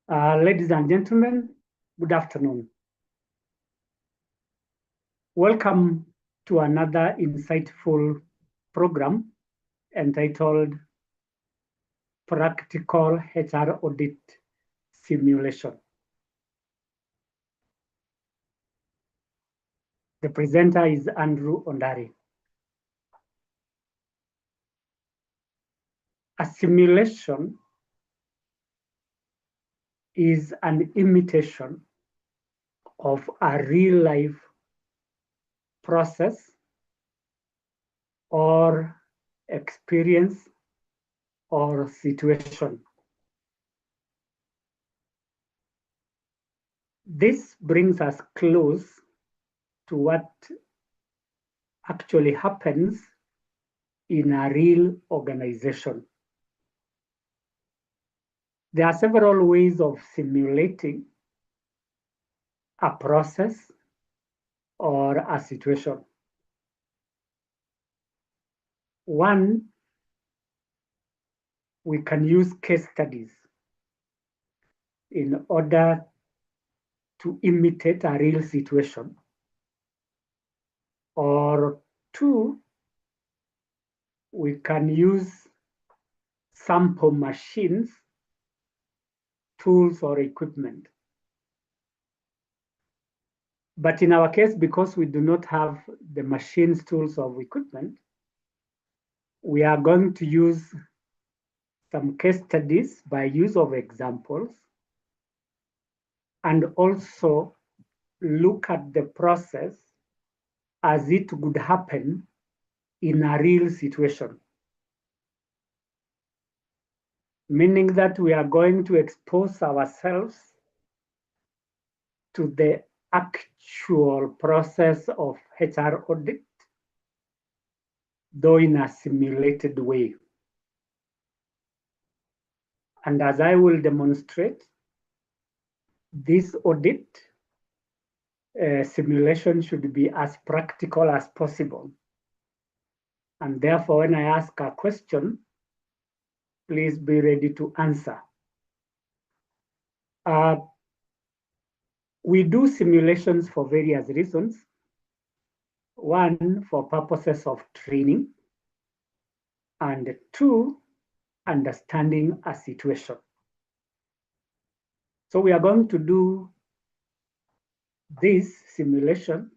Ladies and gentlemen, good afternoon. Welcome to another insightful program entitled Practical HR Audit Simulation. The presenter is Andrew Ondari. A simulation is an imitation of a real-life process or experience or situation. This brings us close to what actually happens in a real organization. There are several ways of simulating a process or a situation. One, we can use case studies in order to imitate a real situation. Or two, we can use sample machines, tools, or equipment. But in our case, because we do not have the machines, tools, or equipment, we are going to use some case studies by use of examples and also look at the process as it would happen in a real situation. Meaning that we are going to expose ourselves to the actual process of HR audit, though in a simulated way. And as I will demonstrate, this audit simulation should be as practical as possible. And therefore, when I ask a question, please be ready to answer. We do simulations for various reasons. One, for purposes of training, and two, understanding a situation. So we are going to do this simulation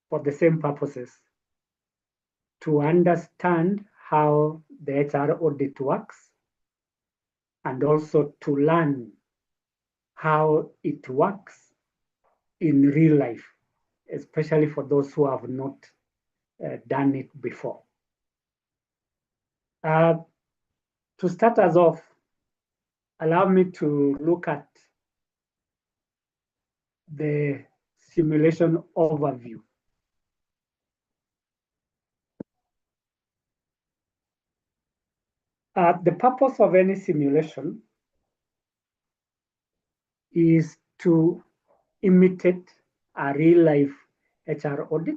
for the same purposes: to understand how the HR audit works, and also to learn how it works in real life, especially for those who have not done it before. To start us off, allow me to look at the simulation overview. The purpose of any simulation is to imitate a real-life HR audit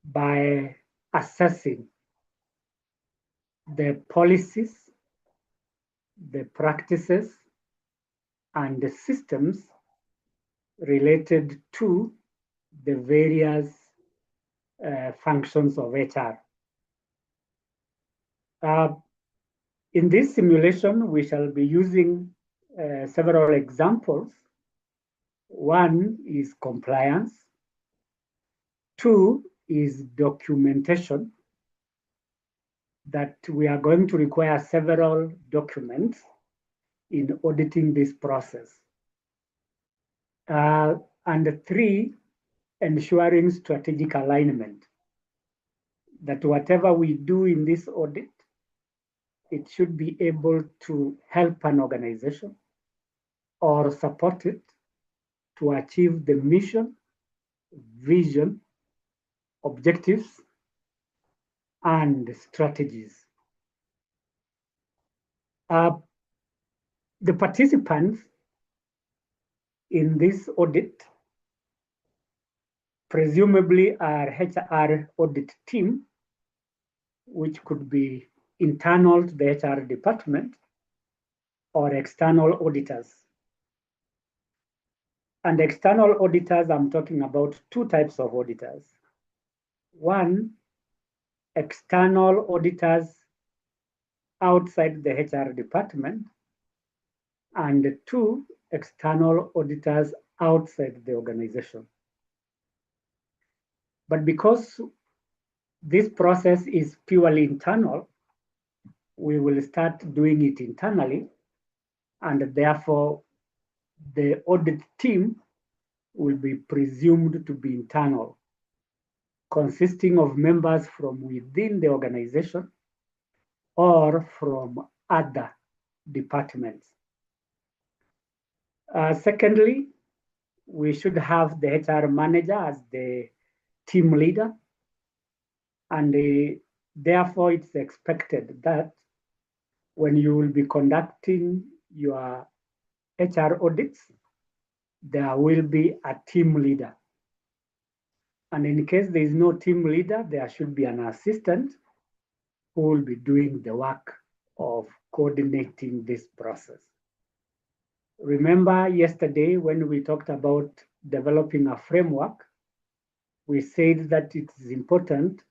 by assessing the policies, the practices, and the systems related to the various functions of HR. In this simulation, we shall be using several examples. One is compliance. Two is documentation, that we are going to require several documents in auditing this process. And three, ensuring strategic alignment, that whatever we do in this audit, it should be able to help an organization or support it to achieve the mission, vision, objectives, and strategies. The participants in this audit presumably are HR audit team, which could be internal to the HR department, or external auditors. And external auditors, I'm talking about two types of auditors. One, external auditors outside the HR department, and two, external auditors outside the organization. But because this process is purely internal, we will start doing it internally, and therefore the audit team will be presumed to be internal, consisting of members from within the organization or from other departments. Secondly, we should have the HR manager as the team leader, and therefore it's expected that when you will be conducting your HR audits, there will be a team leader. And in case there is no team leader, there should be an assistant who will be doing the work of coordinating this process. Remember yesterday when we talked about developing a framework, we said that it is important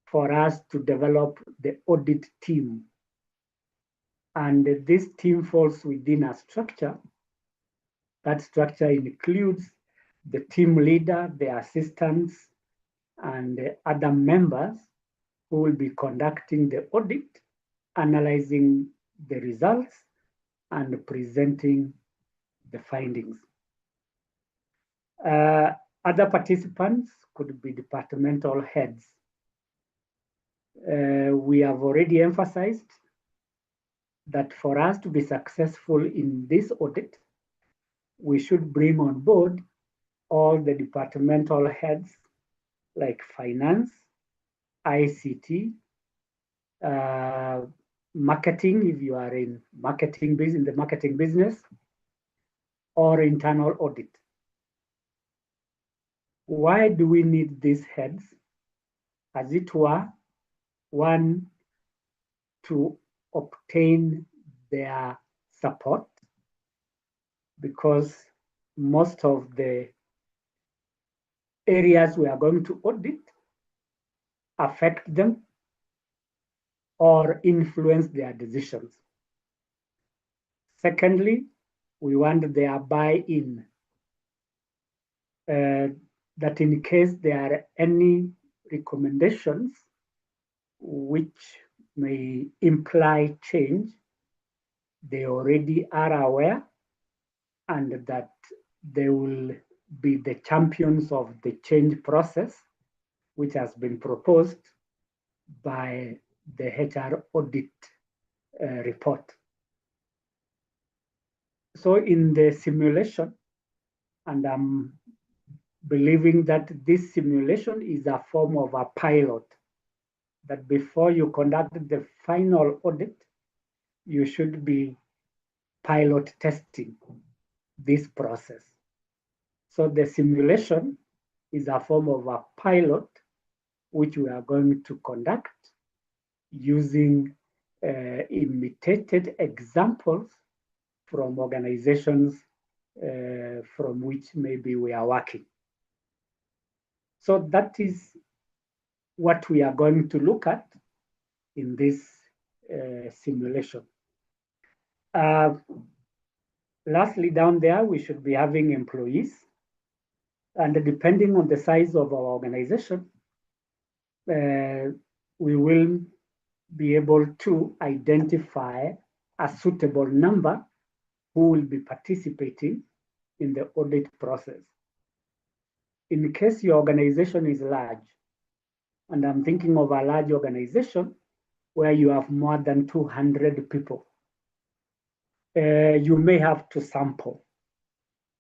for us to develop the audit team. And this team falls within a structure. That structure includes the team leader, the assistants, and the other members who will be conducting the audit, analyzing the results, and presenting the findings. Other participants could be departmental heads. We have already emphasized that for us to be successful in this audit, we should bring on board all the departmental heads like finance, ICT, marketing, if you are in marketing business, in the marketing business, or internal audit. Why do we need these heads? As it were, one, to obtain their support, because most of the areas we are going to audit affect them or influence their decisions. Secondly, we want their buy-in, that in case there are any recommendations which may imply change, they already are aware, and that they will be the champions of the change process which has been proposed by the HR audit report. So in the simulation, and I'm believing that this simulation is a form of a pilot, that before you conduct the final audit, you should be pilot testing this process. So the simulation is a form of a pilot which we are going to conduct using imitated examples from organizations from which maybe we are working. So that is what we are going to look at in this simulation. Lastly, down there, we should be having employees. And depending on the size of our organization, we will be able to identify a suitable number who will be participating in the audit process. In case your organization is large, and I'm thinking of a large organization where you have more than 200 people, you may have to sample.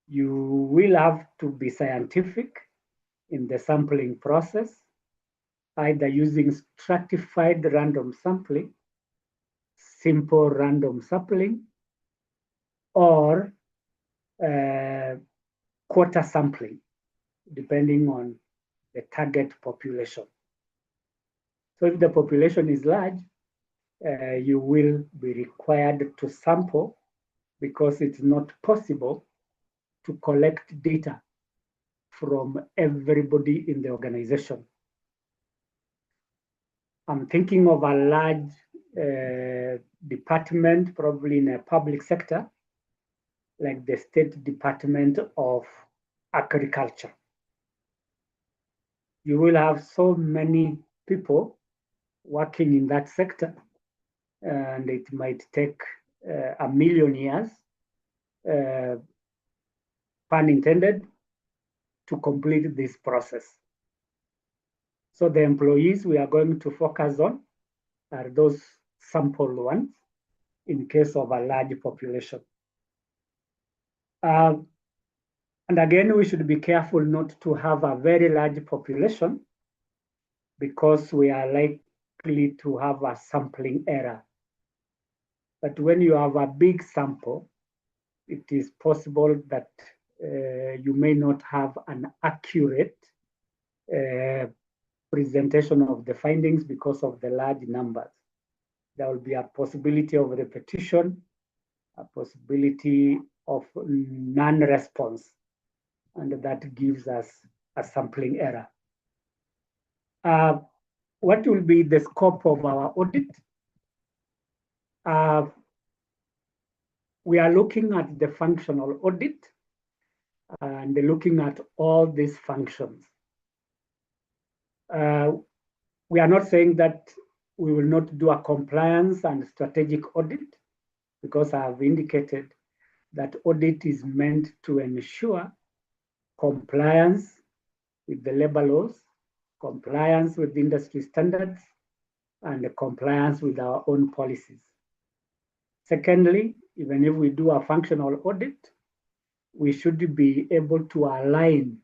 You will have to be scientific in the sampling process, either using stratified random sampling, simple random sampling, or quota sampling, depending on the target population. So if the population is large, you will be required to sample because it's not possible to collect data from everybody in the organization. I'm thinking of a large department, probably in a public sector, like the State Department of Agriculture. You will have so many people working in that sector, and it might take 1,000,000 years, pun intended, to complete this process. So the employees we are going to focus on are those sampled ones in case of a large population. And again, we should be careful not to have a very large population because we are likely to have a sampling error. But when you have a big sample, it is possible that you may not have an accurate presentation of the findings because of the large numbers. There will be a possibility of repetition, a possibility of non-response, and that gives us a sampling error. What will be the scope of our audit? We are looking at the functional audit and looking at all these functions. We are not saying that we will not do a compliance and strategic audit, because I have indicated that audit is meant to ensure compliance with the labor laws, compliance with industry standards, and compliance with our own policies. Secondly, even if we do a functional audit, we should be able to align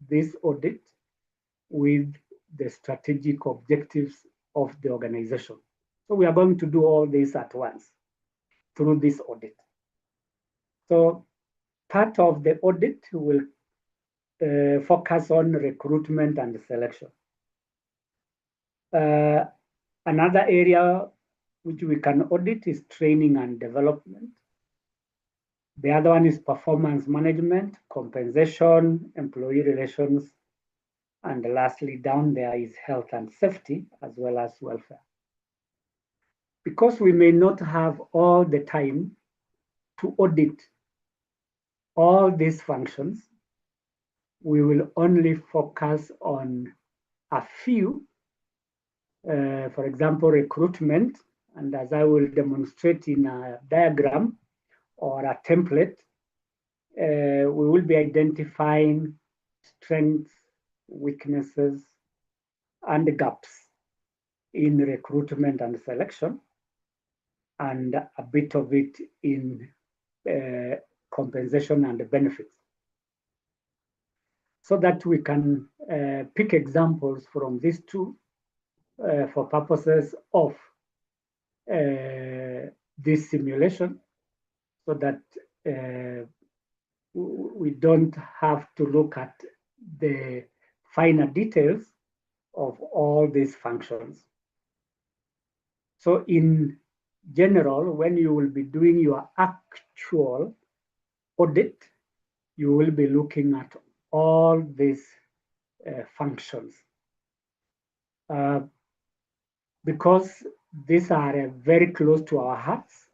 this audit with the strategic objectives of the organization. So we are going to do all this at once through this audit. So part of the audit will focus on recruitment and selection. Another area which we can audit is training and development. The other one is performance management, compensation, employee relations, and lastly down there is health and safety as well as welfare. Because we may not have all the time to audit all these functions, we will only focus on a few. For example, recruitment, and as I will demonstrate in a diagram or a template, we will be identifying strengths, weaknesses, and gaps in recruitment and selection, and a bit of it in compensation and benefits, so that we can pick examples from these two for purposes of this simulation, so that we don't have to look at the finer details of all these functions. So in general, when you will be doing your actual audit, you will be looking at all these functions. Because these are very close to our hearts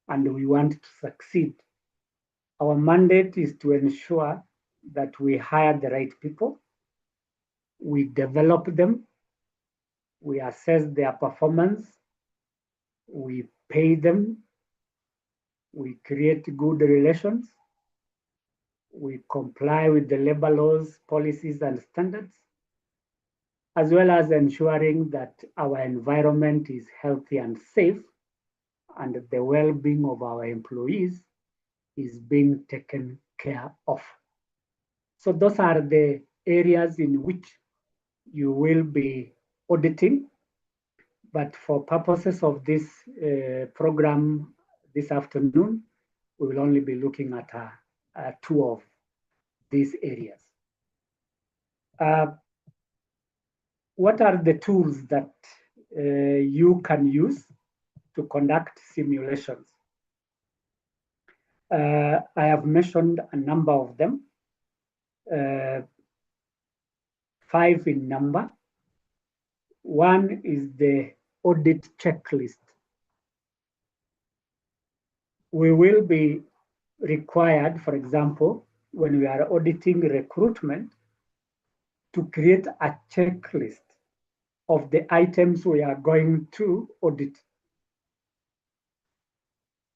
and we want to succeed. Our mandate is to ensure that we hire the right people, we develop them, we assess their performance, we pay them, we create good relations, we comply with the labor laws, policies, and standards, as well as ensuring that our environment is healthy and safe, and the well-being of our employees is being taken care of. So those are the areas in which you will be auditing. But for purposes of this program this afternoon, we will only be looking at two of these areas. What are the tools that you can use to conduct simulations? I have mentioned a number of them, 5 in number. One is the audit checklist. We will be required, for example, when we are auditing recruitment, to create a checklist of the items we are going to audit.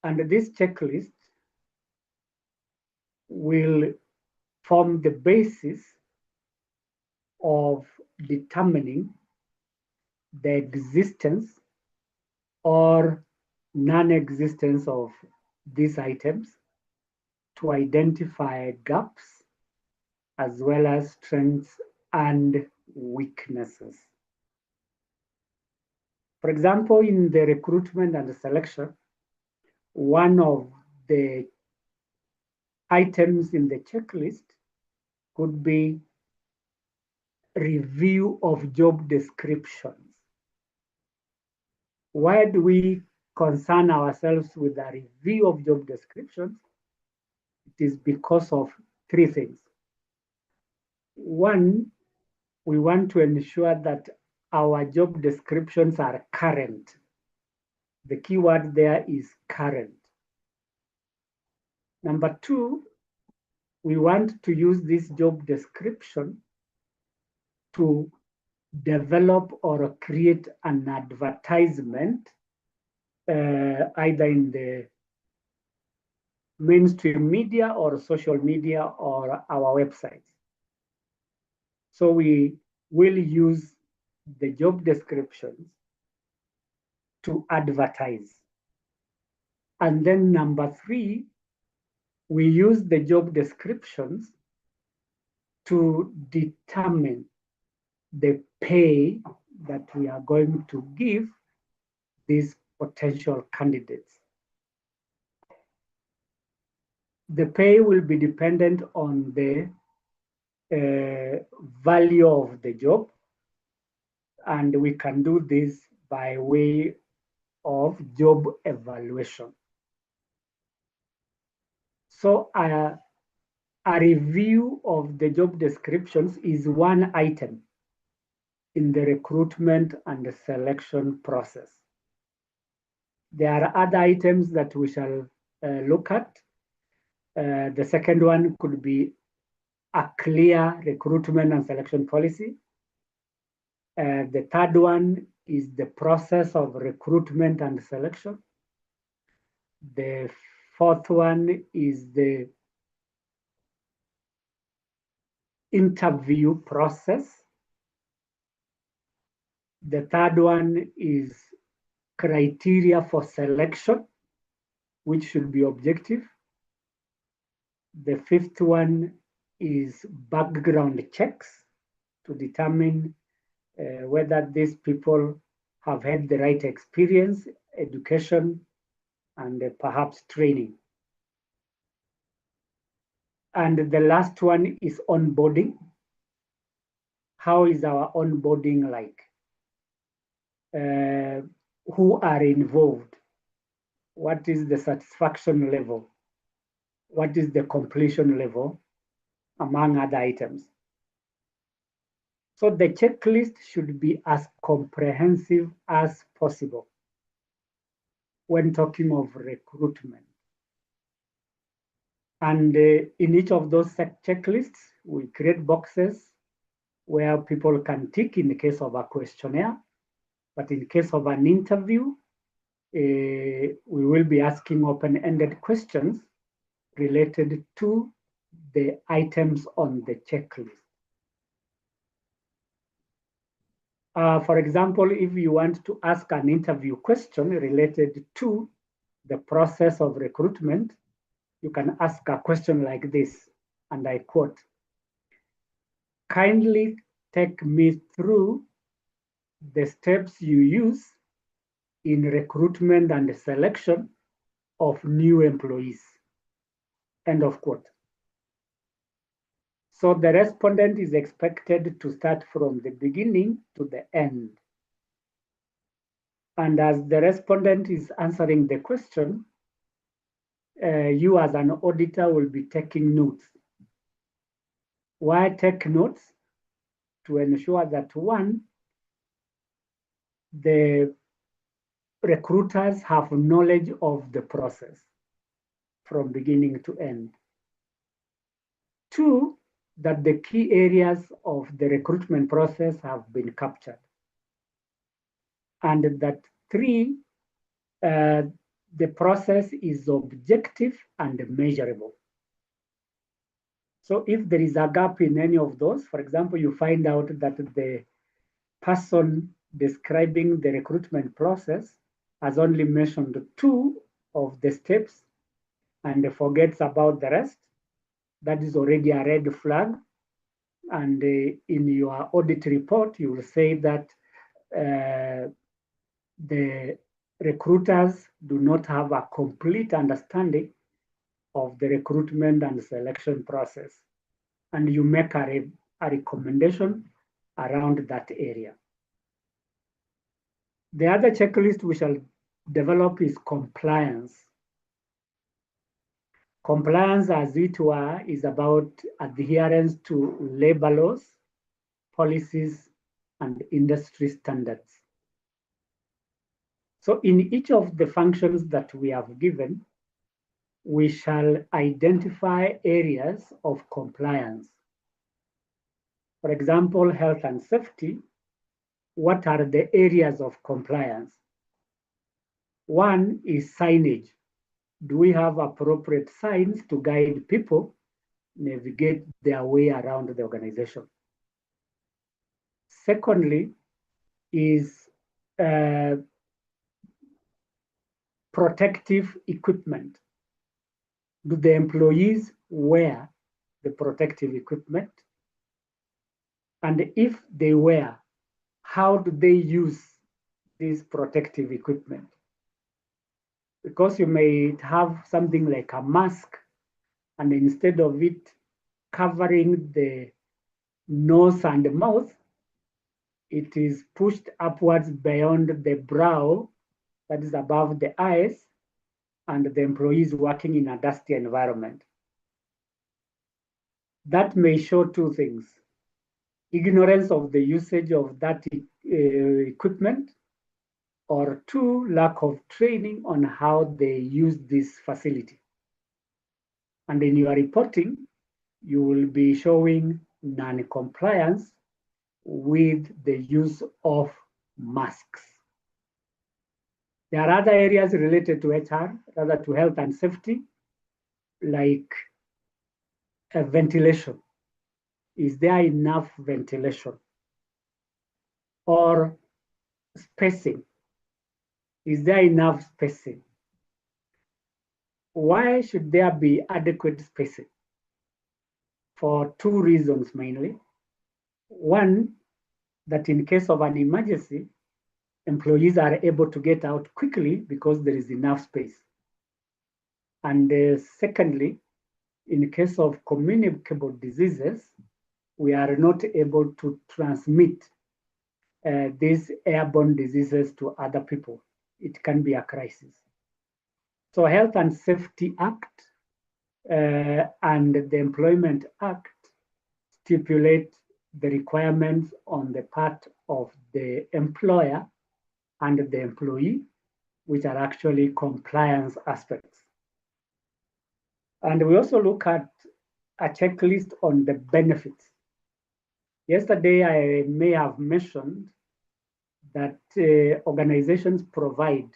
And this checklist will form the basis of determining the existence or non-existence of these items, to identify gaps as well as strengths and weaknesses. For example, in the recruitment and the selection, one of the items in the checklist could be review of job descriptions. Why do we concern ourselves with a review of job descriptions? It is because of 3 things. One, we want to ensure that our job descriptions are current. The key word there is current. Number 2, we want to use this job description to develop or create an advertisement, either in the mainstream media or social media or our websites. So we will use the job descriptions to advertise. And then number 3, we use the job descriptions to determine the pay that we are going to give these potential candidates. The pay will be dependent on the value of the job, and we can do this by way of job evaluation. So a review of the job descriptions is one item in the recruitment and the selection process. There are other items that we shall look at. The second one could be a clear recruitment and selection policy. The third one is the process of recruitment and selection. The fourth one is the interview process. The third one is criteria for selection, which should be objective. The fifth one is background checks to determine whether these people have had the right experience, education, and perhaps training. And the last one is onboarding. How is our onboarding like? Who are involved? What is the satisfaction level? What is the completion level, among other items? So the checklist should be as comprehensive as possible when talking of recruitment. And in each of those checklists, we create boxes where people can tick in the case of a questionnaire. But in case of an interview, we will be asking open-ended questions related to the items on the checklist. For example, if you want to ask an interview question related to the process of recruitment, you can ask a question like this, and I quote, "Kindly take me through the steps you use in recruitment and selection of new employees," end of quote. So the respondent is expected to start from the beginning to the end. And as the respondent is answering the question, you as an auditor will be taking notes. Why take notes? To ensure that one, the recruiters have knowledge of the process from beginning to end. Two, that the key areas of the recruitment process have been captured. And that three, the process is objective and measurable. So if there is a gap in any of those, for example, you find out that the person describing the recruitment process has only mentioned two of the steps and forgets about the rest, that is already a red flag. And in your audit report, you will say that the recruiters do not have a complete understanding of the recruitment and selection process. And you make a recommendation around that area. The other checklist we shall develop is compliance. Compliance, as it were, is about adherence to labor laws, policies, and industry standards. So in each of the functions that we have given, we shall identify areas of compliance. For example, health and safety, what are the areas of compliance? One is signage. Do we have appropriate signs to guide people navigate their way around the organization? Secondly, is protective equipment. Do the employees wear the protective equipment? And if they wear, how do they use this protective equipment? Because you may have something like a mask, and instead of it covering the nose and the mouth, it is pushed upwards beyond the brow, that is above the eyes, and the employee is working in a dusty environment. That may show two things: ignorance of the usage of that equipment, or two, lack of training on how they use this facility. And in your reporting, you will be showing non-compliance with the use of masks. There are other areas related to HR, rather to health and safety, like ventilation. Is there enough ventilation? Or spacing. Is there enough spacing? Why should there be adequate spacing? For two reasons mainly. One, that in case of an emergency, employees are able to get out quickly because there is enough space. And secondly, in case of communicable diseases, we are not able to transmit these airborne diseases to other people. It can be a crisis. So Health and Safety Act and the Employment Act stipulate the requirements on the part of the employer and the employee, which are actually compliance aspects. And we also look at a checklist on the benefits. Yesterday, I may have mentioned that organizations provide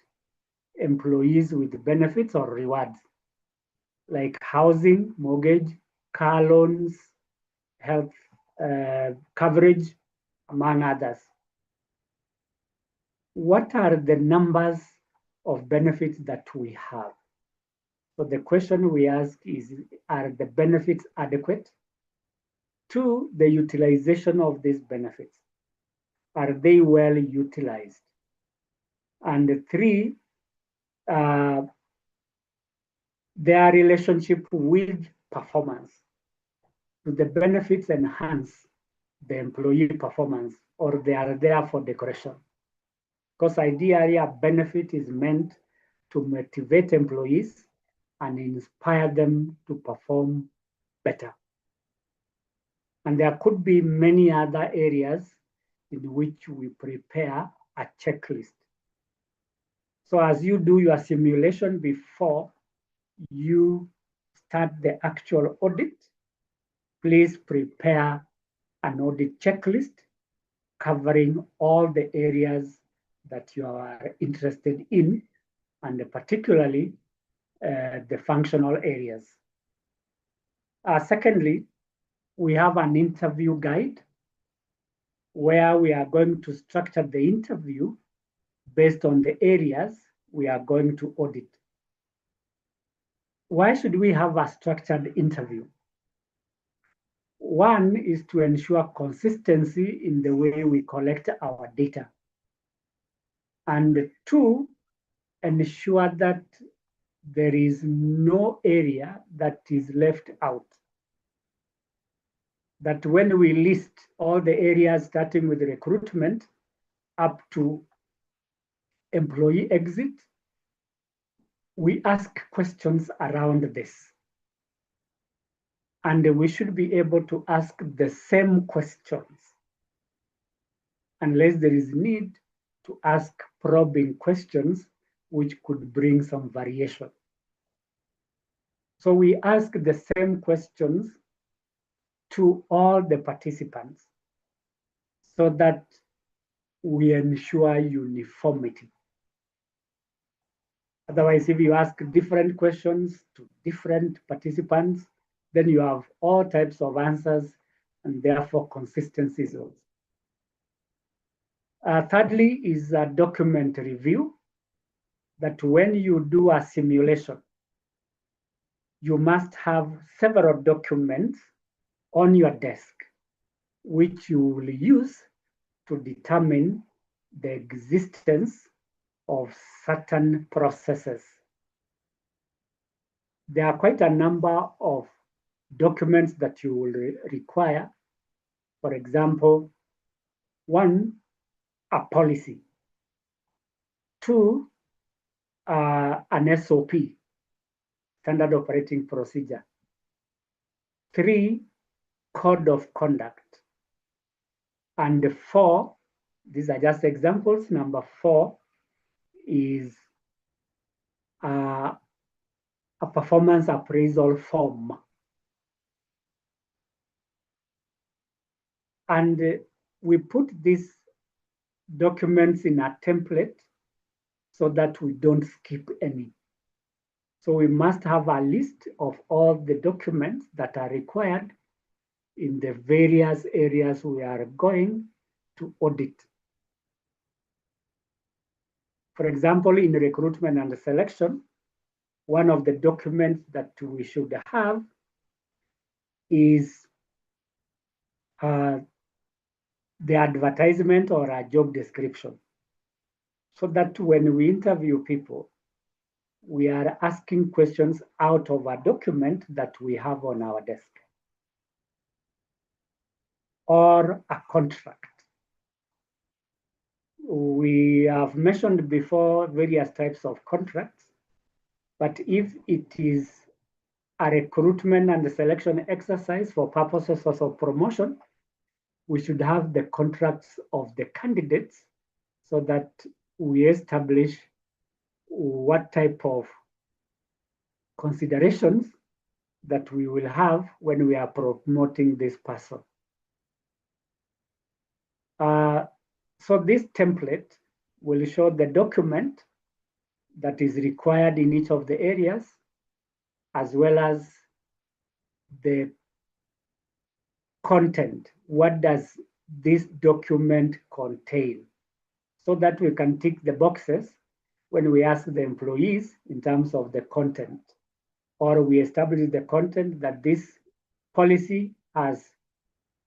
employees with benefits or rewards, like housing, mortgage, car loans, health coverage, among others. What are the numbers of benefits that we have? So the question we ask is, are the benefits adequate? Two, the utilization of these benefits. Are they well utilized? And three, their relationship with performance. Do the benefits enhance the employee performance, or they are there for decoration? Because ideally, a benefit is meant to motivate employees and inspire them to perform better. And there could be many other areas in which we prepare a checklist. So as you do your simulation before you start the actual audit, please prepare an audit checklist covering all the areas that you are interested in, and particularly the functional areas. Secondly, we have an interview guide where we are going to structure the interview based on the areas we are going to audit. Why should we have a structured interview? One is to ensure consistency in the way we collect our data. And two, ensure that there is no area that is left out. That when we list all the areas starting with recruitment up to employee exit, we ask questions around this. And we should be able to ask the same questions unless there is need to ask probing questions which could bring some variation. So we ask the same questions to all the participants so that we ensure uniformity. Otherwise, if you ask different questions to different participants, then you have all types of answers and therefore consistency zones. Thirdly is a document review, that when you do a simulation, you must have several documents on your desk, which you will use to determine the existence of certain processes. There are quite a number of documents that you will require. For example, one, a policy. Two, an SOP, standard operating procedure. Three, code of conduct. And four, these are just examples. Number four is a performance appraisal form. And we put these documents in a template so that we don't skip any. So we must have a list of all the documents that are required in the various areas we are going to audit. For example, in recruitment and selection, one of the documents that we should have is the advertisement or a job description, so that when we interview people, we are asking questions out of a document that we have on our desk, or a contract. We have mentioned before various types of contracts, but if it is a recruitment and selection exercise for purposes of promotion, we should have the contracts of the candidates so that we establish what type of considerations that we will have when we are promoting this person. So this template will show the document that is required in each of the areas, as well as the content. What does this document contain? So that we can tick the boxes when we ask the employees in terms of the content, or we establish the content that this policy has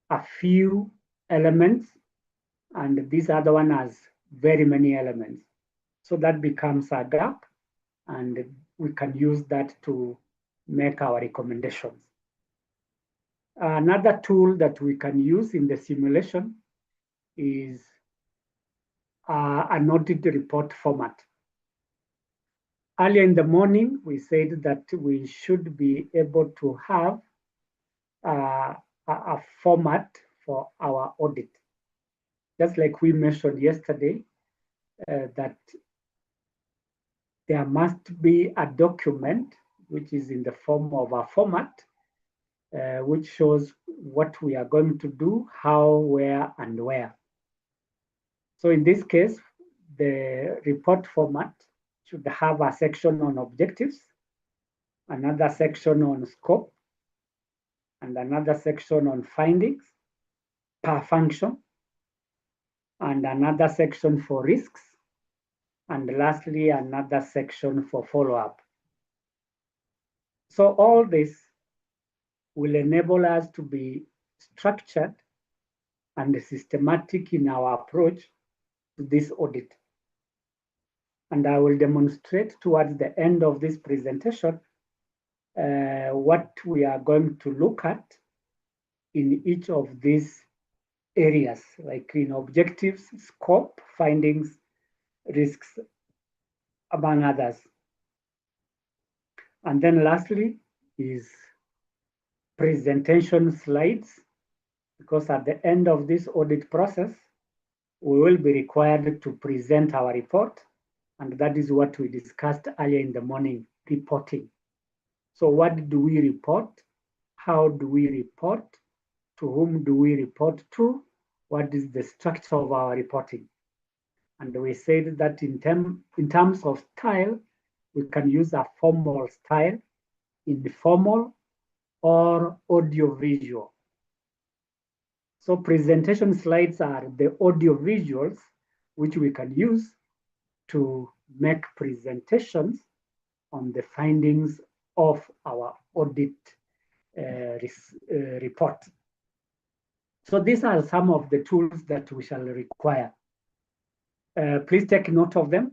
a few elements and this other one has very many elements. So that becomes a gap, and we can use that to make our recommendations. Another tool that we can use in the simulation is an audit report format. Earlier in the morning, we said that we should be able to have a format for our audit. Just like we mentioned yesterday, that there must be a document which is in the form of a format, which shows what we are going to do, how, where, and where. So in this case, the report format should have a section on objectives, another section on scope, and another section on findings per function, and another section for risks, and lastly, another section for follow-up. So all this will enable us to be structured and systematic in our approach to this audit. And I will demonstrate towards the end of this presentation what we are going to look at in each of these areas, like in objectives, scope, findings, risks, among others. And then lastly is presentation slides, because at the end of this audit process, we will be required to present our report, and that is what we discussed earlier in the morning, reporting. So what do we report? How do we report? To whom do we report to? What is the structure of our reporting? And we said that in terms of style, we can use a formal style, informal, or audio-visual. So presentation slides are the audio visuals which we can use to make presentations on the findings of our audit report. So these are some of the tools that we shall require. Please take note of them,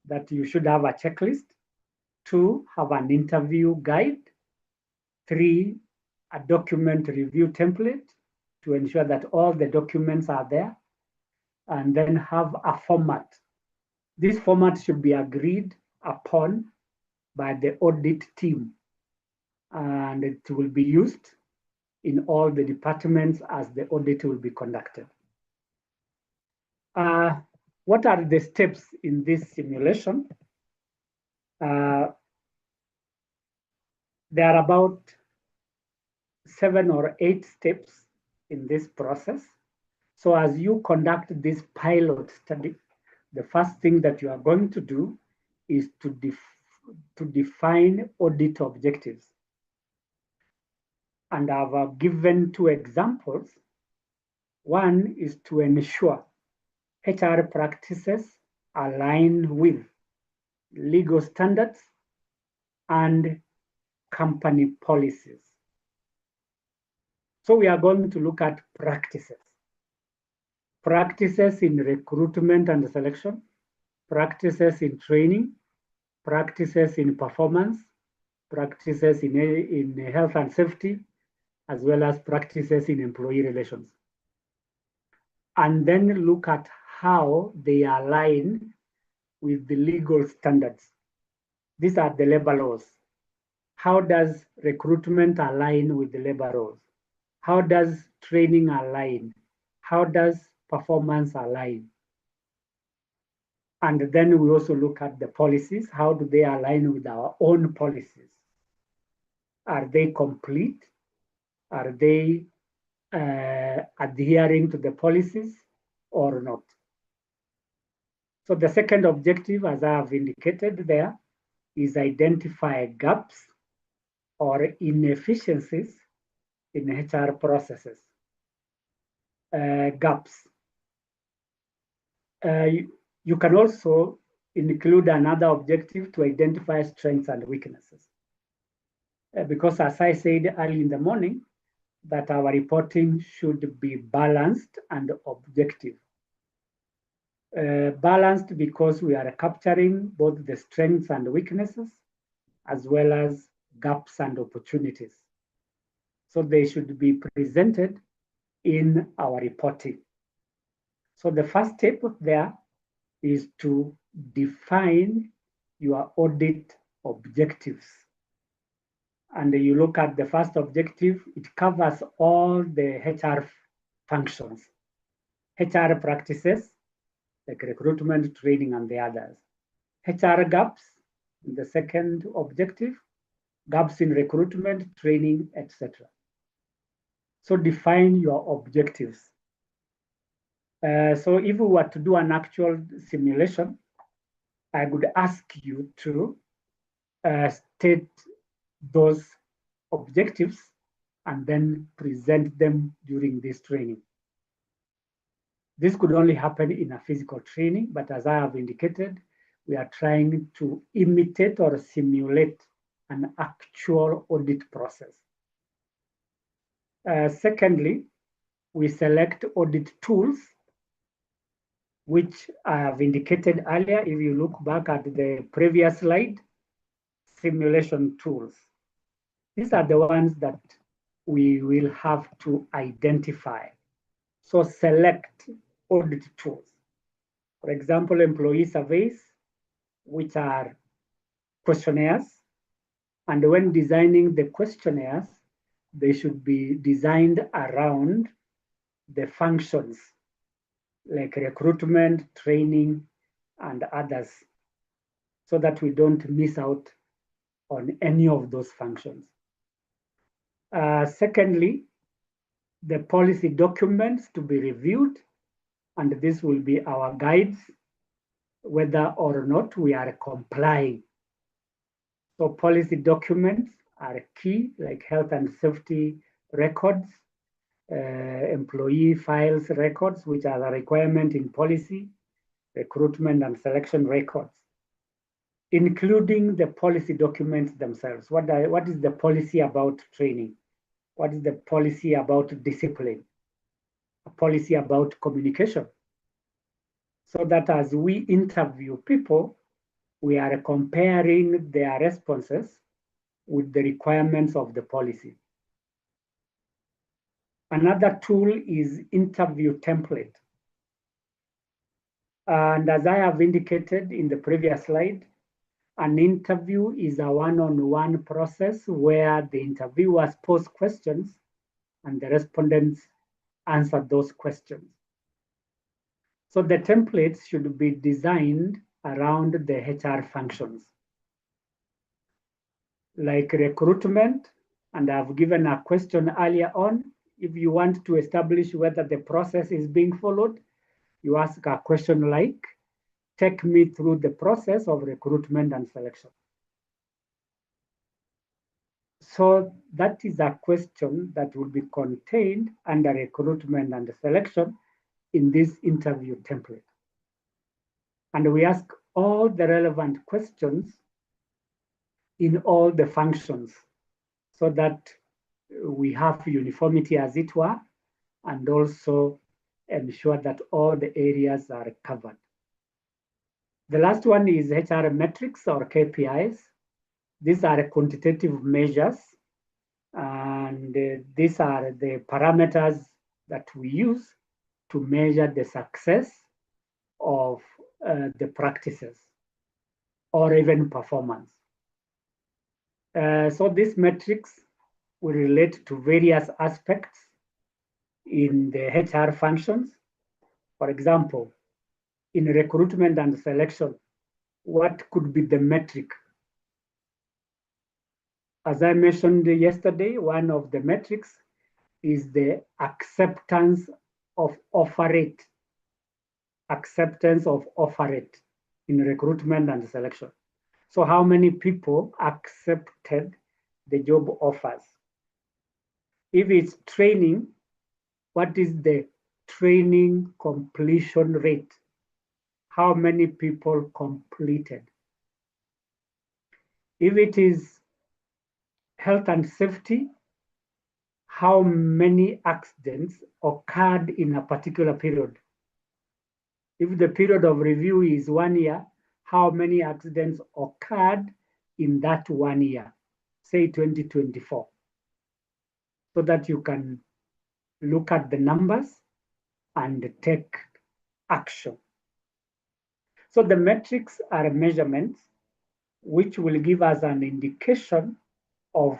that you should have a checklist. 2, have an interview guide. 3, a document review template to ensure that all the documents are there. And then have a format. This format should be agreed upon by the audit team, and it will be used in all the departments as the audit will be conducted. What are the steps in this simulation? There are about 7 or 8 steps in this process. So as you conduct this pilot study, the first thing that you are going to do is to define audit objectives. And I've given 2 examples. One is to ensure HR practices align with legal standards and company policies. So we are going to look at practices. Practices in recruitment and selection, practices in training, practices in performance, practices in health and safety, as well as practices in employee relations. And then look at how they align with the legal standards. These are the labor laws. How does recruitment align with the labor laws? How does training align? How does performance align? And then we also look at the policies. How do they align with our own policies? Are they complete? Are they adhering to the policies or not? So the second objective, as I have indicated there, is identify gaps or inefficiencies in HR processes. Gaps. You can also include another objective to identify strengths and weaknesses. Because as I said early in the morning, that our reporting should be balanced and objective. Balanced because we are capturing both the strengths and weaknesses, as well as gaps and opportunities. So they should be presented in our reporting. So the first step there is to define your audit objectives. And you look at the first objective, it covers all the HR functions, HR practices, like recruitment, training, and the others. HR gaps, the second objective, gaps in recruitment, training, etc. So define your objectives. So if we were to do an actual simulation, I would ask you to state those objectives and then present them during this training. This could only happen in a physical training, but as I have indicated, we are trying to imitate or simulate an actual audit process. Secondly, we select audit tools, which I have indicated earlier. If you look back at the previous slide, simulation tools. These are the ones that we will have to identify. So select audit tools. For example, employee surveys, which are questionnaires. And when designing the questionnaires, they should be designed around the functions like recruitment, training, and others, so that we don't miss out on any of those functions. Secondly, the policy documents to be reviewed, and this will be our guides, whether or not we are complying. So policy documents are key, like health and safety records, employee files records, which are a requirement in policy, recruitment and selection records, including the policy documents themselves. What is the policy about training? What is the policy about discipline? A policy about communication. So that as we interview people, we are comparing their responses with the requirements of the policy. Another tool is interview template. And as I have indicated in the previous slide, an interview is a one-on-one process where the interviewers pose questions and the respondents answer those questions. So the templates should be designed around the HR functions. Like recruitment, and I've given a question earlier on, if you want to establish whether the process is being followed, you ask a question like, take me through the process of recruitment and selection. So that is a question that will be contained under recruitment and selection in this interview template. And we ask all the relevant questions in all the functions so that we have uniformity, as it were, and also ensure that all the areas are covered. The last one is HR metrics or KPIs. These are quantitative measures, and these are the parameters that we use to measure the success of the practices or even performance. So these metrics will relate to various aspects in the HR functions. For example, in recruitment and selection, what could be the metric? As I mentioned yesterday, one of the metrics is the acceptance of offer rate. Acceptance of offer rate in recruitment and selection. So how many people accepted the job offers? If it's training, what is the training completion rate? How many people completed? If it is health and safety, how many accidents occurred in a particular period? If the period of review is 1 year, how many accidents occurred in that 1 year, say 2024, so that you can look at the numbers and take action. So the metrics are measurements which will give us an indication of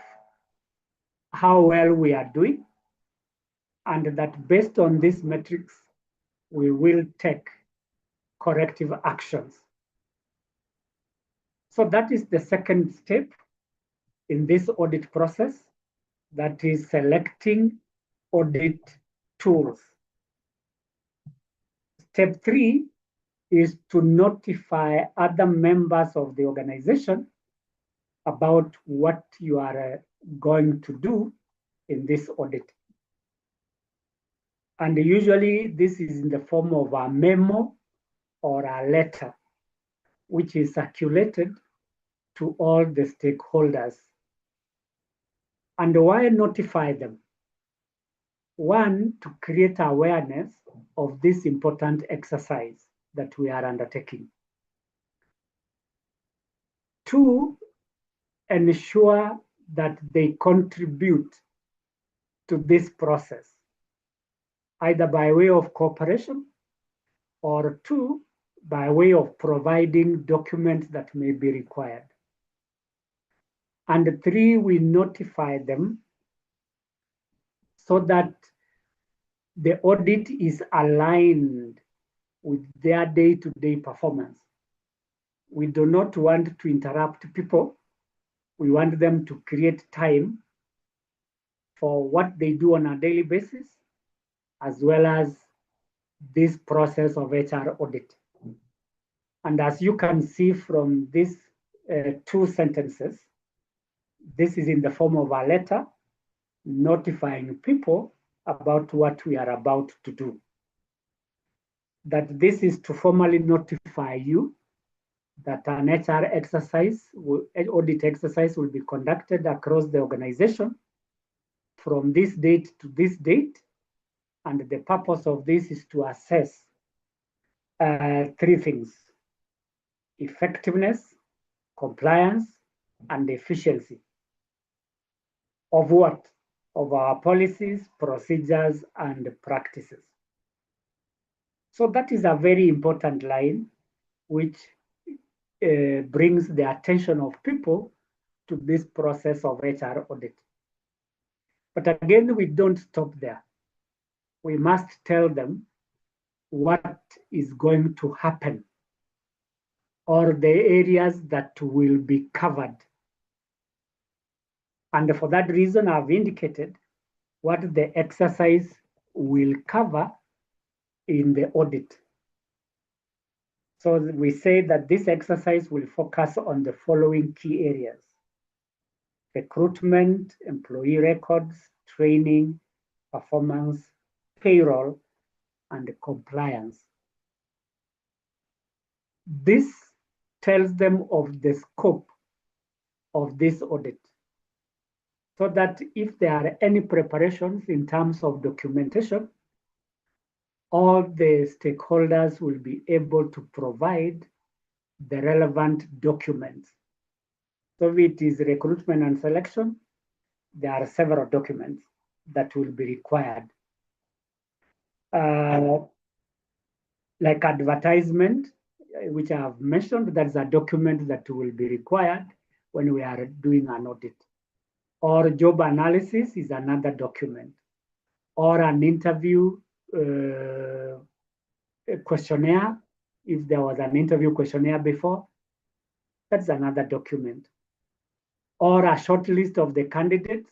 how well we are doing, and that based on these metrics, we will take corrective actions. So that is the second step in this audit process, that is selecting audit tools. Step 3 is to notify other members of the organization about what you are going to do in this audit. And usually this is in the form of a memo or a letter, which is circulated to all the stakeholders. And why notify them? One, to create awareness of this important exercise that we are undertaking. Two, ensure that they contribute to this process, either by way of cooperation, or two, by way of providing documents that may be required. And three, we notify them so that the audit is aligned with their day-to-day performance. We do not want to interrupt people. We want them to create time for what they do on a daily basis, as well as this process of HR audit. And as you can see from these two sentences, this is in the form of a letter notifying people about what we are about to do. That this is to formally notify you that an HR exercise, audit exercise will be conducted across the organization from this date to this date. And the purpose of this is to assess three things: effectiveness, compliance, and efficiency. Of what? Of our policies, procedures, and practices. So that is a very important line, which brings the attention of people to this process of HR audit. But again, we don't stop there. We must tell them what is going to happen, or the areas that will be covered. And for that reason, I've indicated what the exercise will cover in the audit. So we say that this exercise will focus on the following key areas: recruitment, employee records, training, performance, payroll, and compliance. This tells them of the scope of this audit, so that if there are any preparations in terms of documentation, all the stakeholders will be able to provide the relevant documents. So if it is recruitment and selection, there are several documents that will be required. Like advertisement, which I have mentioned, that's a document that will be required when we are doing an audit. Or job analysis is another document. Or an interview questionnaire, if there was an interview questionnaire before, that's another document. Or a short list of the candidates,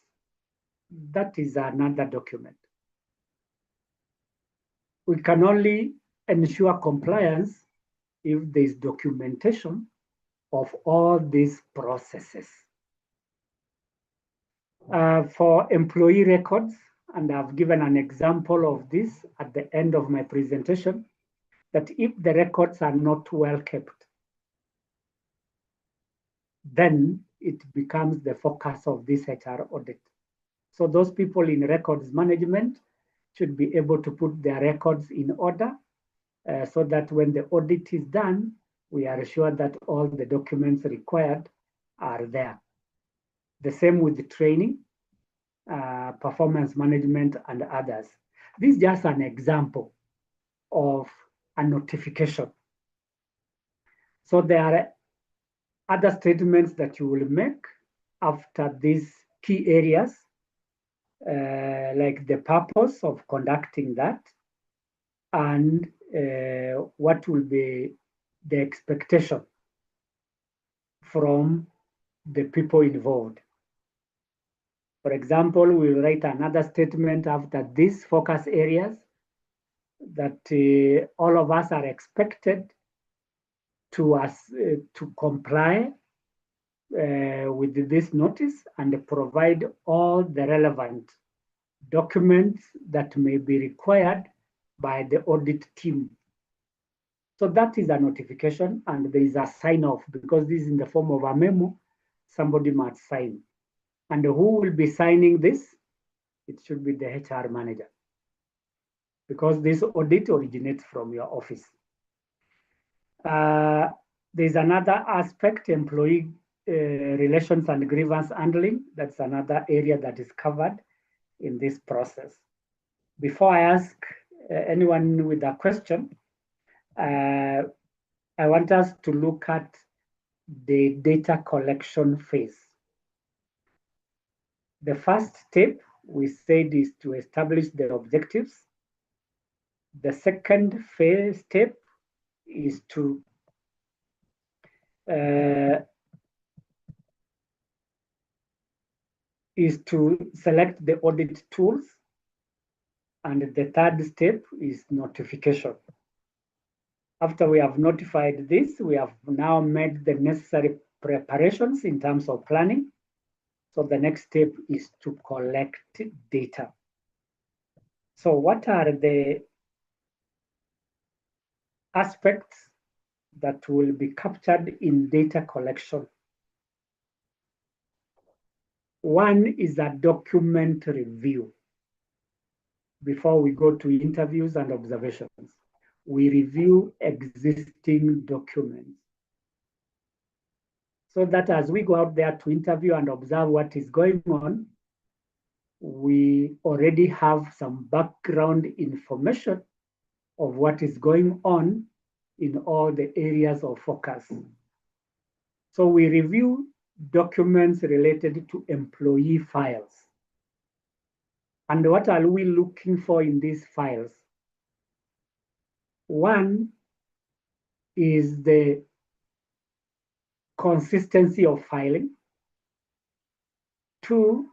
that is another document. We can only ensure compliance if there is documentation of all these processes. For employee records, and I've given an example of this at the end of my presentation, that if the records are not well kept, then it becomes the focus of this HR audit. So those people in records management should be able to put their records in order so that when the audit is done, we are sure that all the documents required are there. The same with the training, performance management, and others. This is just an example of a notification. So there are other statements that you will make after these key areas, like the purpose of conducting that, and what will be the expectation from the people involved. For example, we'll write another statement after these focus areas that all of us are expected to comply with this notice and provide all the relevant documents that may be required by the audit team. So that is a notification, and there is a sign off because this is in the form of a memo. Somebody must sign. And who will be signing this? It should be the HR manager, because this audit originates from your office. There's another aspect, employee relations and grievance handling. That's another area that is covered in this process. Before I ask anyone with a question, I want us to look at the data collection phase. The first step we said is to establish the objectives. The second phase step is to select the audit tools. And the third step is notification. After we have notified this, we have now made the necessary preparations in terms of planning. So the next step is to collect data. So what are the aspects that will be captured in data collection? One is a document review. Before we go to interviews and observations, we review existing documents, so that as we go out there to interview and observe what is going on, we already have some background information of what is going on in all the areas of focus. So we review documents related to employee files. And what are we looking for in these files? One is the consistency of filing. Two,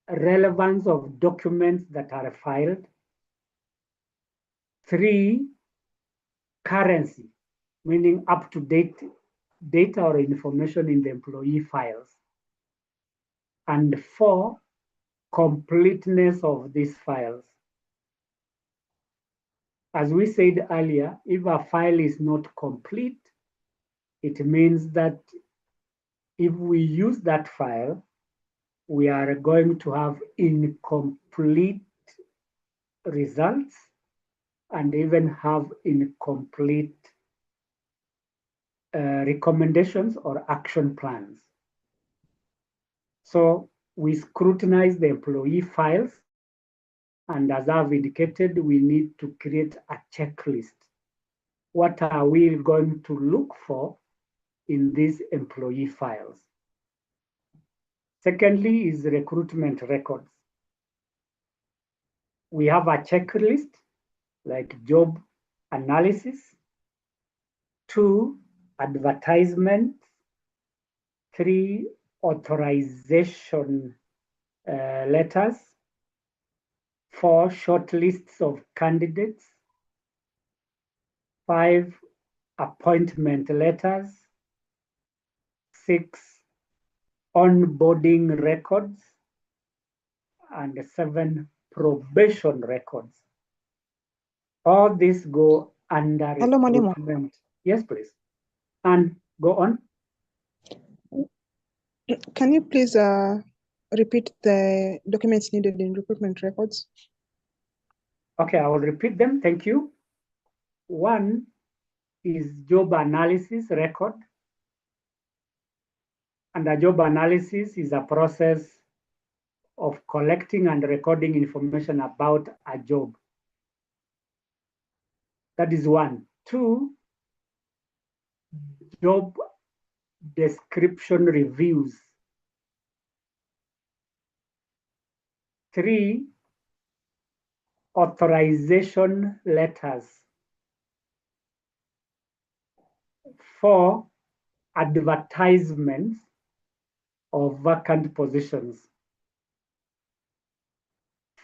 relevance of documents that are filed. Three, currency, meaning up-to-date data or information in the employee files. And four, completeness of these files. As we said earlier, if a file is not complete, it means that if we use that file, we are going to have incomplete results and even have incomplete recommendations or action plans. So we scrutinize the employee files, and as I've indicated, we need to create a checklist. What are we going to look for in these employee files? Secondly is recruitment records. We have a checklist like job analysis. Two, advertisement. Three, authorization letters. Four, short lists of candidates. Five, appointment letters. Six, onboarding records. And seven, probation records. All these go under recruitment. Hello, Yes, please. And go on. can you please repeat the documents needed in recruitment records? Okay, I will repeat them. Thank you. One is job analysis record. And a job analysis is a process of collecting and recording information about a job. That is one. Two, job description reviews. 3, authorization letters. 4, advertisements of vacant positions.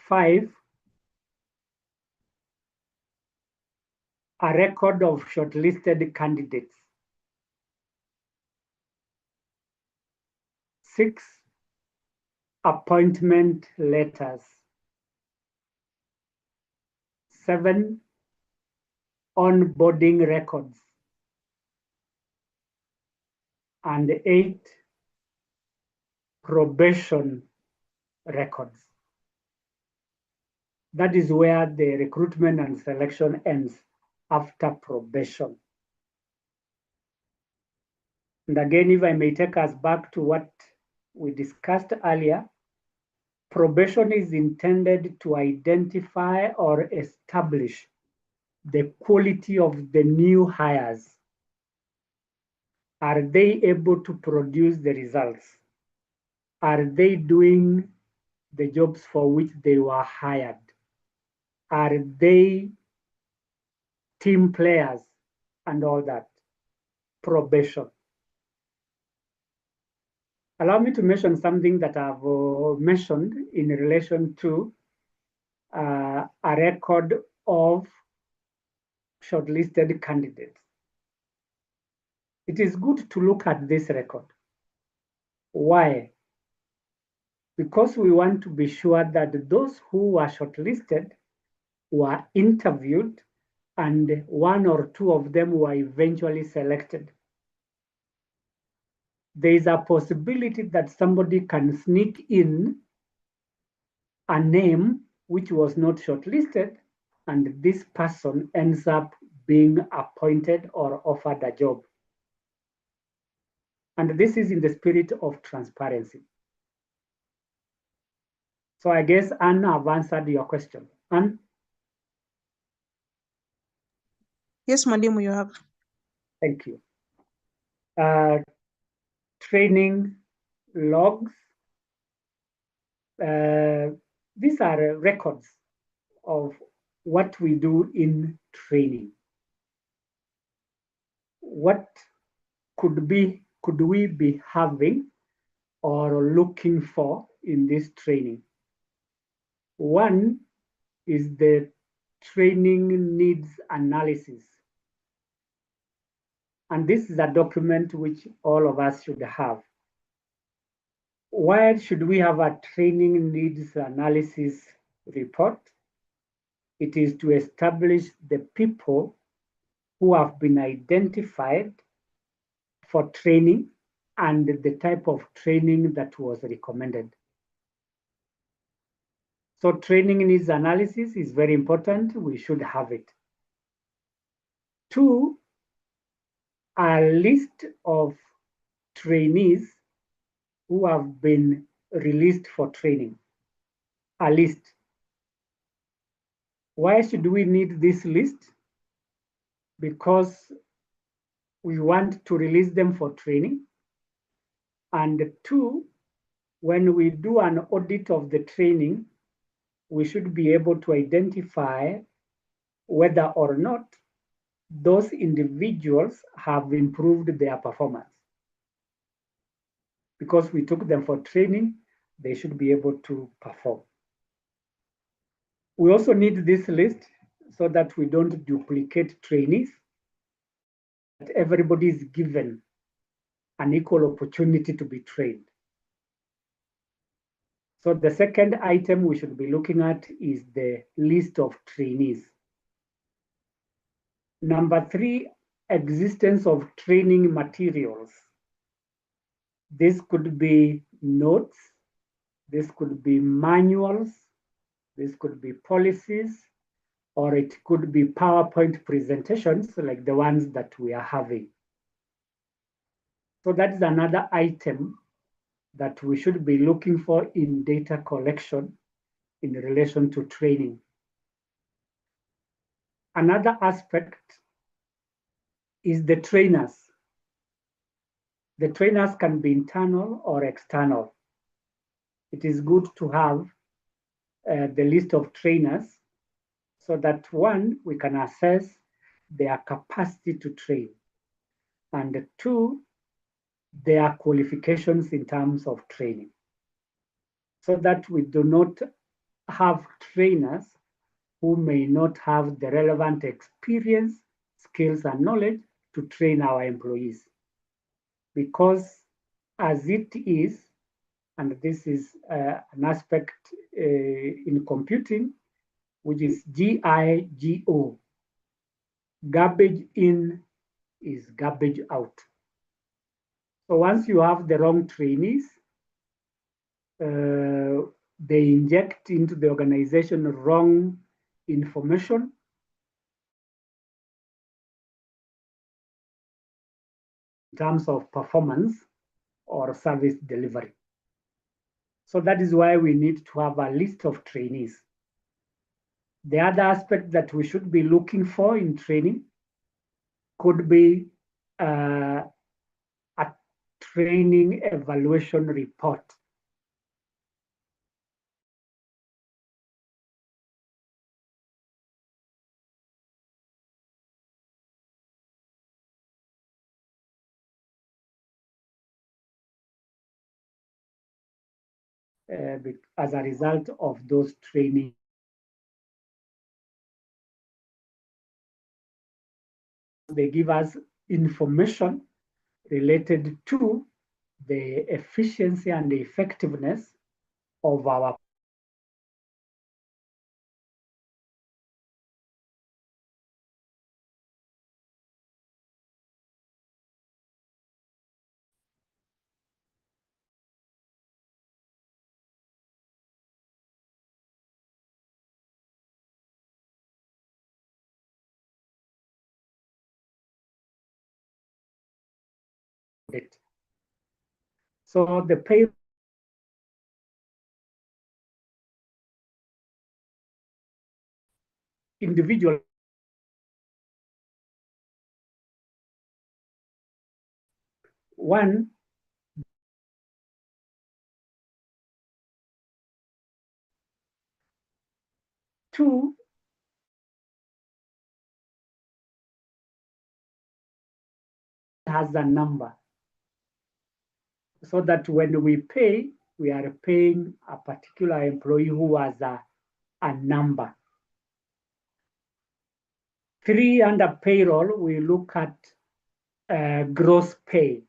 5, a record of shortlisted candidates. 6, appointment letters. 7, onboarding records. And 8, probation records. That is where the recruitment and selection ends, after probation. And again, if I may take us back to what we discussed earlier, probation is intended to identify or establish the quality of the new hires. Are they able to produce the results? Are they doing the jobs for which they were hired? Are they team players and all that? Probation. Allow me to mention something that I've mentioned in relation to a record of shortlisted candidates. It is good to look at this record. Why? Because we want to be sure that those who were shortlisted were interviewed and one or two of them were eventually selected. There is a possibility that somebody can sneak in a name which was not shortlisted, and this person ends up being appointed or offered a job. And this is in the spirit of transparency. So I guess, Anne, I've answered your question. Anne? Yes, Mwalimu, you have. Thank you. Training logs. These are records of what we do in training. What could we be having or looking for in this training? One is the training needs analysis. And this is a document which all of us should have. Why should we have a training needs analysis report? It is to establish the people who have been identified for training and the type of training that was recommended. So training needs analysis is very important. We should have it. 2, a list of trainees who have been released for training. A list. Why should we need this list? Because we want to release them for training. And 2, when we do an audit of the training, we should be able to identify whether or not those individuals have improved their performance. Because we took them for training, they should be able to perform. We also need this list so that we don't duplicate trainees, that everybody is given an equal opportunity to be trained. So the second item we should be looking at is the list of trainees. Number 3, existence of training materials. This could be notes, this could be manuals, this could be policies, or it could be PowerPoint presentations like the ones that we are having. So that is another item that we should be looking for in data collection in relation to training. Another aspect is the trainers. The trainers can be internal or external. It is good to have the list of trainers so that one, we can assess their capacity to train, and two, their qualifications in terms of training, so that we do not have trainers who may not have the relevant experience, skills, and knowledge to train our employees. Because as it is, and this is an aspect in computing, which is GIGO, garbage in is garbage out. So once you have the wrong trainees, they inject into the organization wrong information, in terms of performance or service delivery. So that is why we need to have a list of trainees. The other aspect that we should be looking for in training could be a training evaluation report. As a result of those training. They give us information related to the efficiency and the effectiveness of our audit. So the pay individual one two has a number, so that when we pay, we are paying a particular employee who has a number. 3, under payroll, we look at gross pay.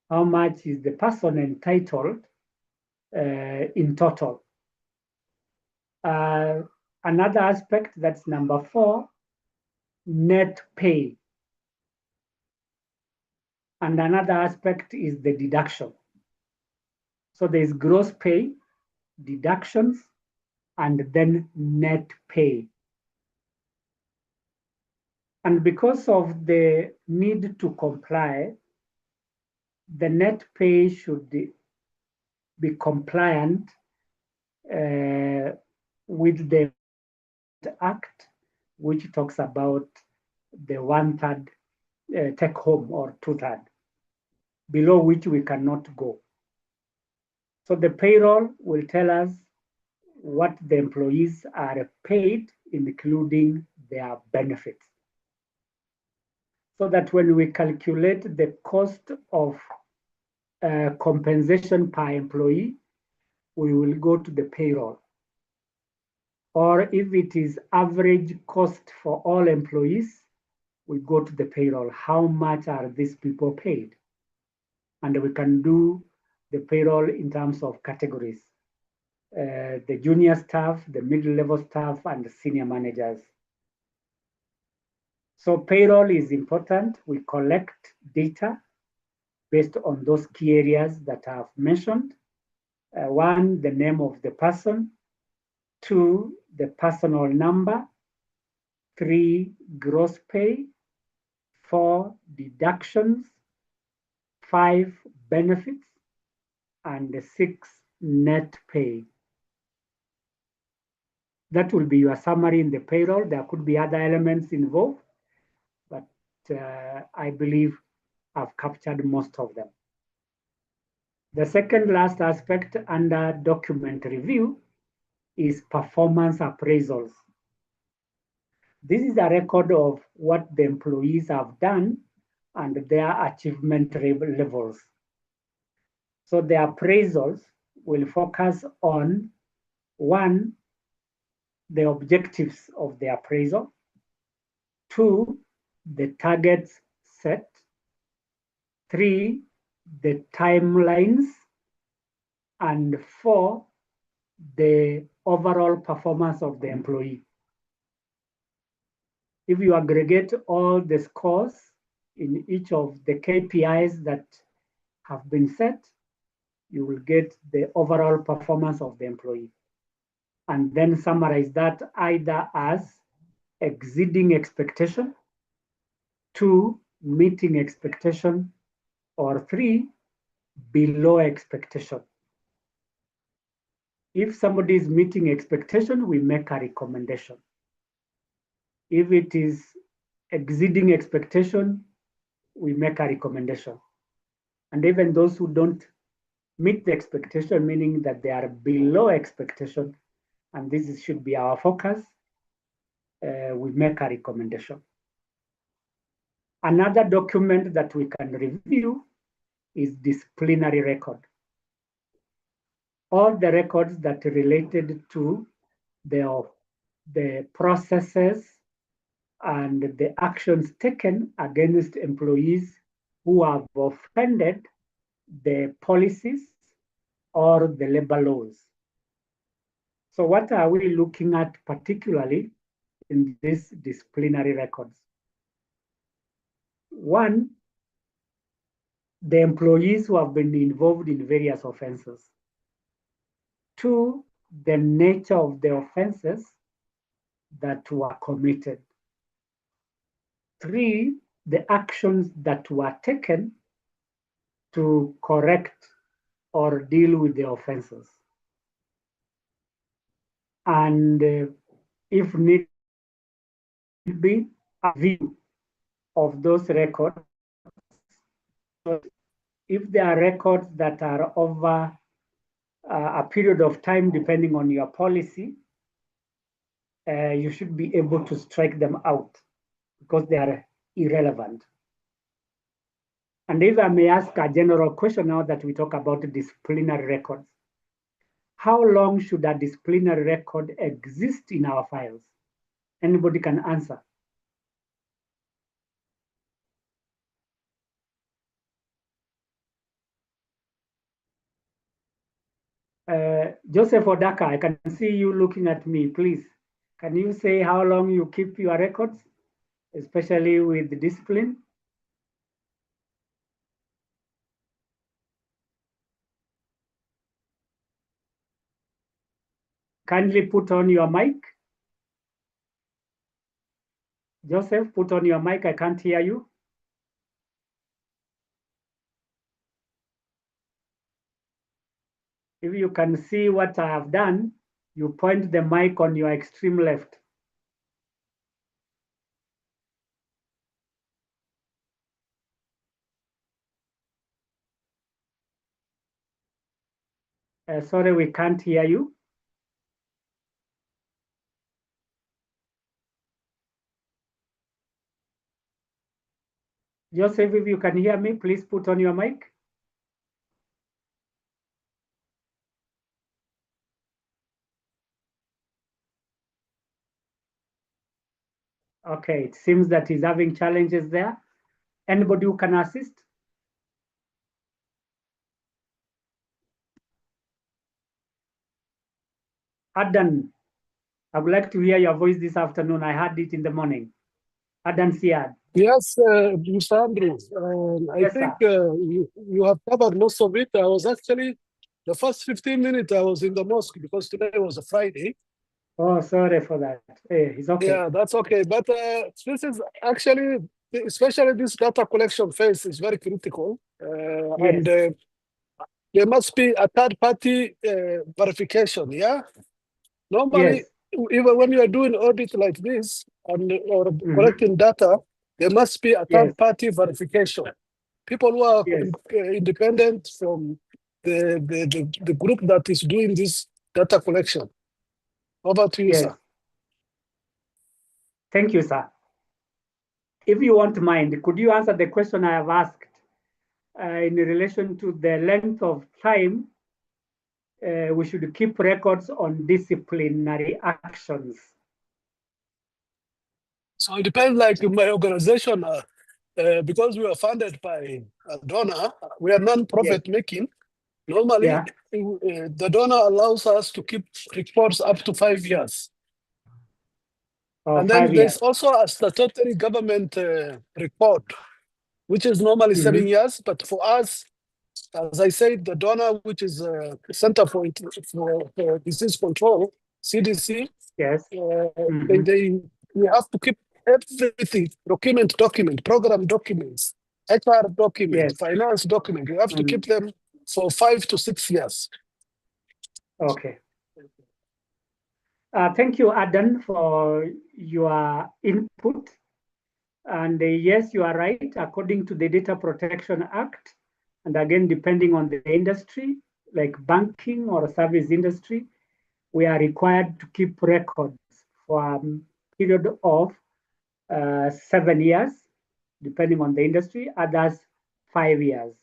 How much is the person entitled in total? Another aspect, that's number 4, net pay. And another aspect is the deduction. So there's gross pay, deductions, and then net pay. And because of the need to comply, the net pay should be compliant with the Act, which talks about the 1/3 take home or 2/3, below which we cannot go. So the payroll will tell us what the employees are paid, including their benefits. So that when we calculate the cost of compensation per employee, we will go to the payroll. Or if it is average cost for all employees, we go to the payroll. How much are these people paid? And we can do the payroll in terms of categories. The junior staff, the middle-level staff, and the senior managers. So payroll is important. We collect data based on those key areas that I've mentioned. 1, the name of the person. 2, the personal number. 3, gross pay. 4, deductions. 5, benefits. And 6, net pay. That will be your summary in the payroll. There could be other elements involved, but I believe I've captured most of them. The second last aspect under document review is performance appraisals. This is a record of what the employees have done and their achievement levels. So the appraisals will focus on, one, the objectives of the appraisal, two, the targets set, three, the timelines, and four, the overall performance of the employee. If you aggregate all the scores in each of the KPIs that have been set, you will get the overall performance of the employee. And then summarize that either as exceeding expectation, two, meeting expectation, or three, below expectation. If somebody is meeting expectation, we make a recommendation. If it is exceeding expectation, we make a recommendation. And even those who don't meet the expectation, meaning that they are below expectation, and this should be our focus, we make a recommendation. Another document that we can review is disciplinary record. All the records that related to the processes and the actions taken against employees who have offended the policies or the labor laws. So what are we looking at particularly in these disciplinary records? One, the employees who have been involved in various offenses. Two, the nature of the offenses that were committed. Three, the actions that were taken to correct or deal with the offenses. And if need be, a view of those records. If there are records that are over a period of time, depending on your policy, you should be able to strike them out because they are irrelevant. And if I may ask a general question now that we talk about disciplinary records, how long should a disciplinary record exist in our files? Anybody can answer. Joseph Odaka, I can see you looking at me, please. Can you say how long you keep your records, especially with discipline? Kindly put on your mic. Joseph, put on your mic, I can't hear you. If you can see what I have done, you point the mic on your extreme left. Sorry, we can't hear you. Joseph, if you can hear me, please put on your mic. Okay, it seems that he's having challenges there. Anybody who can assist? Adan, I would like to hear your voice this afternoon. I heard it in the morning. Adan Siad. Yes, Mr. Andrews, I Yes, think sir. you have covered most of it. I was actually, the first 15 minutes, I was in the mosque because today was a Friday. Oh, sorry for that. Hey, it's okay. Yeah, that's okay. But this is actually, especially this data collection phase is very critical. Yes. And there must be a third-party verification, yeah? Normally, Yes. even when you are doing audit like this or collecting data, there must be a third-party verification. People who are Yes. independent from the group that is doing this data collection. Over to you, Yes. sir. Thank you, sir. If you won't mind, could you answer the question I have asked in relation to the length of time we should keep records on disciplinary actions? So it depends, like in my organization, because we are funded by a donor, we are non-profit making. Normally, Yeah. the donor allows us to keep reports up to 5 years. Or And then 5 there's years. also a statutory government report, which is normally 7 years. But for us, as I said, the donor, which is Center for Disease Control, CDC, Yes. we have to keep everything, document, program documents, HR document, Yes. finance document. You have to keep them for 5 to 6 years. Okay. Thank you, Adan, for your input. And yes, you are right. According to the Data Protection Act, and again, depending on the industry, like banking or service industry, we are required to keep records for a period of 7 years, depending on the industry, others 5 years.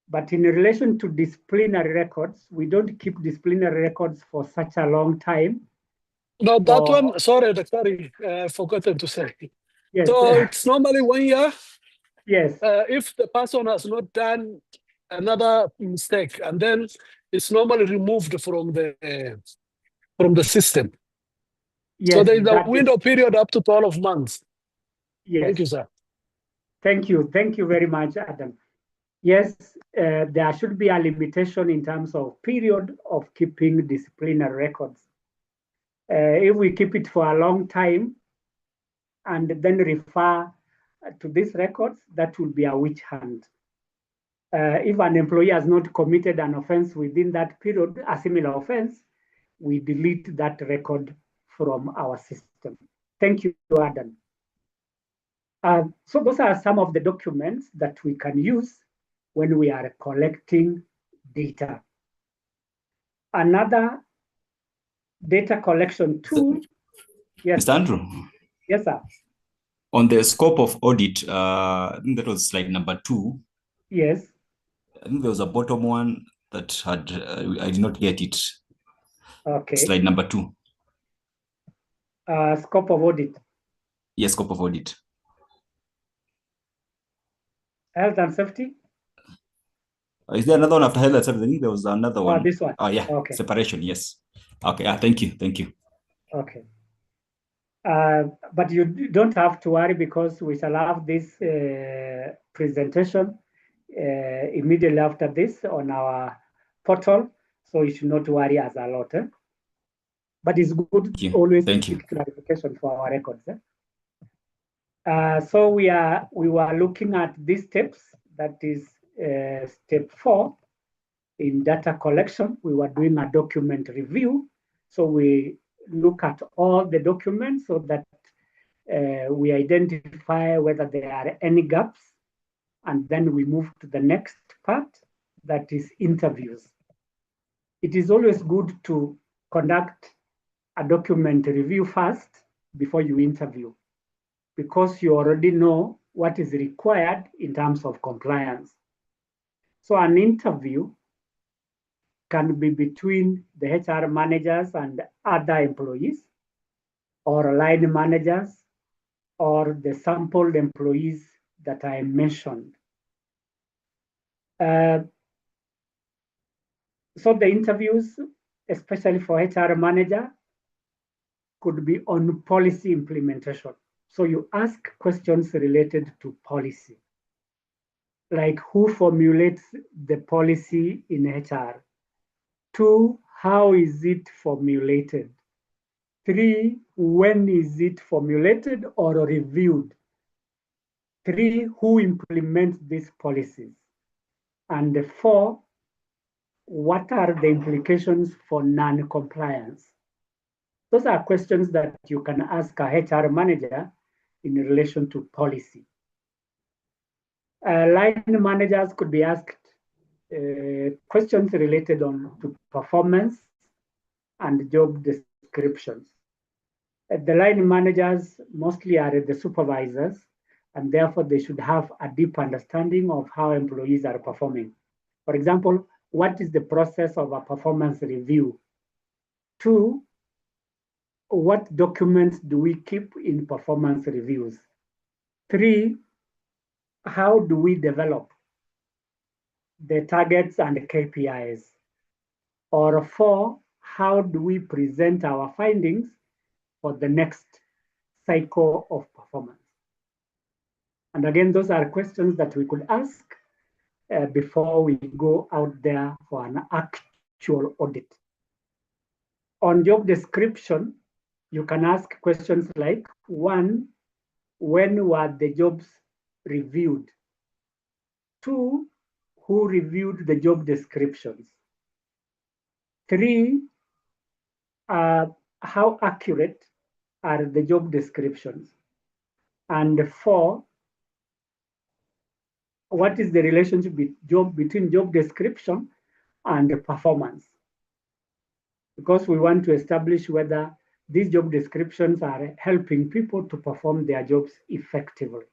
But in relation to disciplinary records, we don't keep disciplinary records for such a long time. No, that one, sorry, I forgotten to say. Yes. So it's normally 1 year. Yes. If the person has not done another mistake, and then it's normally removed from the system. Yes, so there's a window period up to 12 months. Yes. Thank you, sir. Thank you. Thank you very much, Adam. Yes, there should be a limitation in terms of period of keeping disciplinary records. If we keep it for a long time and then refer to these records, that will be a witch hunt. If an employee has not committed an offense within that period, a similar offense, we delete that record from our system. Thank you, Adam. So those are some of the documents that we can use when we are collecting data. Another data collection tool. Yes. Mr. Andrew. Yes, sir. On the scope of audit, I think that was slide number 2. Yes. I think there was a bottom one that had, I did not get it. Okay. Slide number 2. Scope of audit. Yes, scope of audit. Health and safety. Is there another one after health and safety? I think there was another one. This one. Oh, yeah. Okay. Separation, yes. Okay, thank you. Thank you. Okay. But you don't have to worry because we shall have this presentation immediately after this on our portal. So you should not worry as a lot. But it's good always to seek clarification for our records. So we were looking at these steps. That is step 4 in data collection. We were doing a document review. So we look at all the documents so that we identify whether there are any gaps, and then we move to the next part, that is interviews. It is always good to conduct a document review first before you interview, because you already know what is required in terms of compliance. So an interview can be between the HR managers and other employees, or line managers, or the sampled employees that I mentioned. So the interviews, especially for HR manager, could be on policy implementation. So you ask questions related to policy, like who formulates the policy in HR? 2, how is it formulated? 3, when is it formulated or reviewed? 3, who implements these policies? And 4, what are the implications for non-compliance? Those are questions that you can ask a HR manager in relation to policy. Line managers could be asked questions related to performance and job descriptions. The line managers mostly are the supervisors, and therefore they should have a deep understanding of how employees are performing. For example, what is the process of a performance review? 2, what documents do we keep in performance reviews? 3, how do we develop the targets and KPIs? Or 4, how do we present our findings for the next cycle of performance? And again, those are questions that we could ask before we go out there for an actual audit. On job description, you can ask questions like, 1, when were the jobs reviewed? 2, who reviewed the job descriptions? 3, how accurate are the job descriptions? And 4, what is the relationship between job description and performance? Because we want to establish whether these job descriptions are helping people to perform their jobs effectively.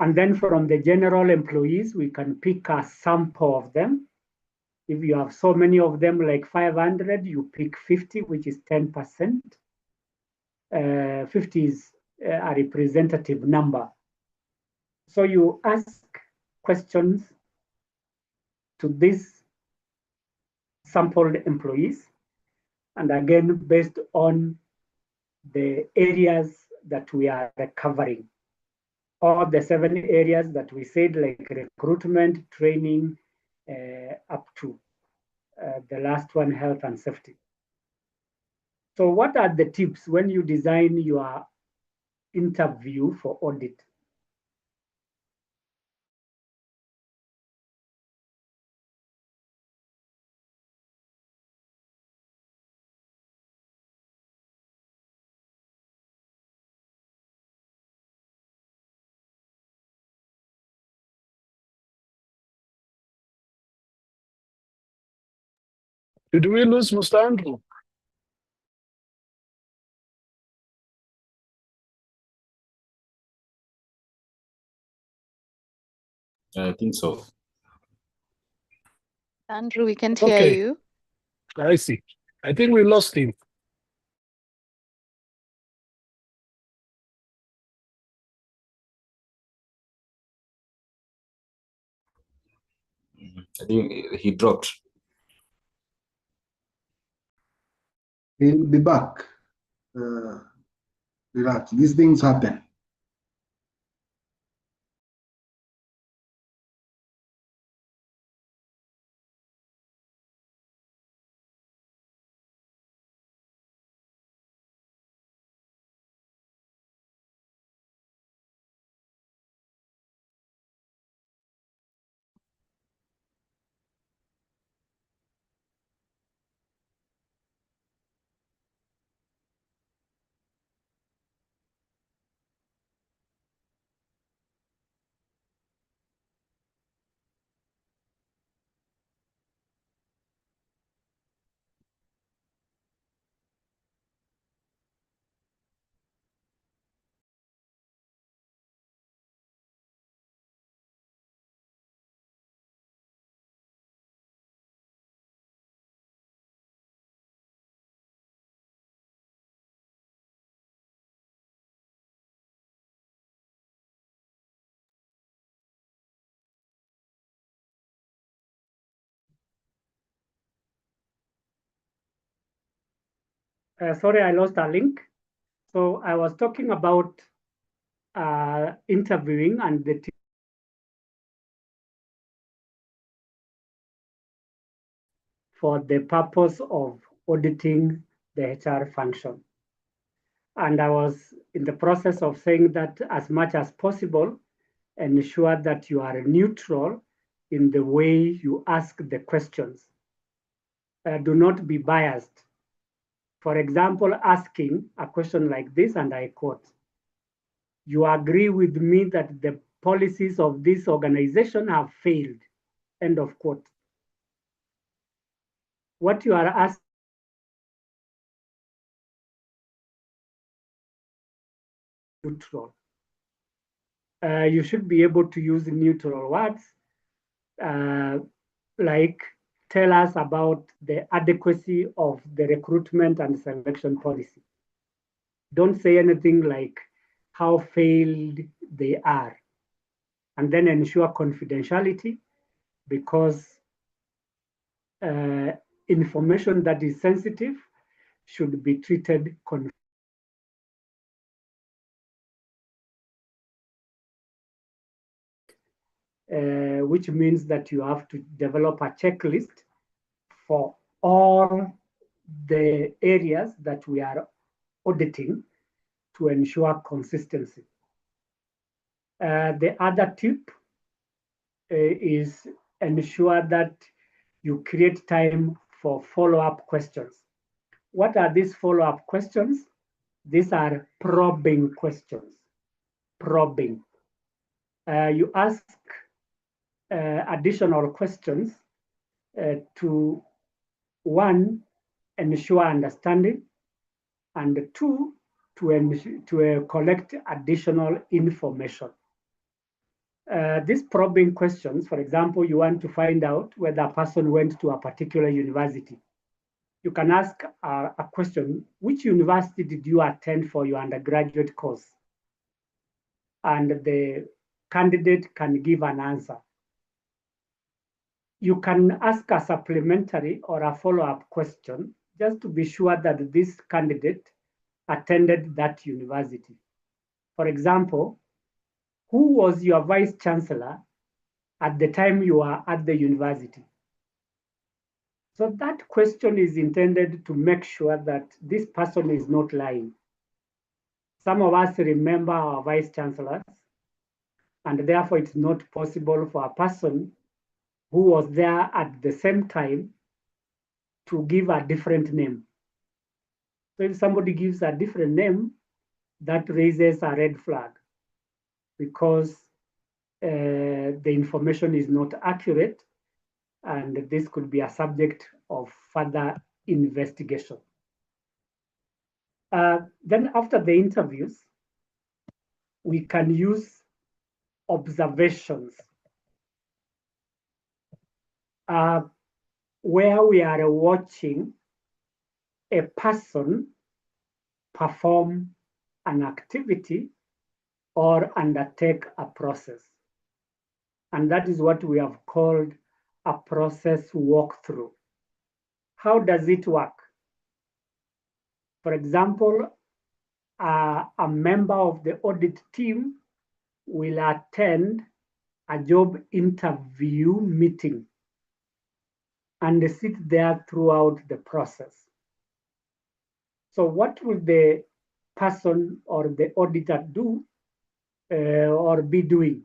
And then from the general employees, we can pick a sample of them. If you have so many of them, like 500, you pick 50, which is 10%. 50 is a representative number. So you ask questions to these sampled employees, and again, based on the areas that we are covering, or the 7 areas that we said, like recruitment, training, up to the last one, health and safety. So what are the tips when you design your interview for audit? Did we lose Mr. Andrew? I think so. Andrew, we can't hear Okay. you. I see. I think we lost him. I think he dropped. He'll be back. Relax. These things happen. Sorry, I lost our link. So I was talking about interviewing and the for the purpose of auditing the HR function. And I was in the process of saying that as much as possible, ensure that you are neutral in the way you ask the questions. Do not be biased. For example, asking a question like this, and I quote, "You agree with me that the policies of this organization have failed end of quote. What you are asked neutral. You should be able to use neutral words like tell us about the adequacy of the recruitment and selection policy. Don't say anything like how failed they are. And then ensure confidentiality, because information that is sensitive should be treated confidentially. Which means that you have to develop a checklist for all the areas that we are auditing to ensure consistency. The other tip is ensure that you create time for follow-up questions. What are these follow-up questions? These are probing questions. Probing. You ask additional questions to, one, ensure understanding, and two, to collect additional information. These probing questions, for example, you want to find out whether a person went to a particular university. You can ask a question, which university did you attend for your undergraduate course? And the candidate can give an answer. You can ask a supplementary or a follow-up question just to be sure that this candidate attended that university. For example, who was your vice chancellor at the time you were at the university? So that question is intended to make sure that this person is not lying. Some of us remember our vice chancellors, and therefore it's not possible for a person who was there at the same time to give a different name. So if somebody gives a different name, that raises a red flag, because the information is not accurate, and this could be a subject of further investigation. Then after the interviews, we can use observations where we are watching a person perform an activity or undertake a process. And that is what we have called a process walkthrough. How does it work? For example, a member of the audit team will attend a job interview meeting and sit there throughout the process. So what will the person or the auditor do or be doing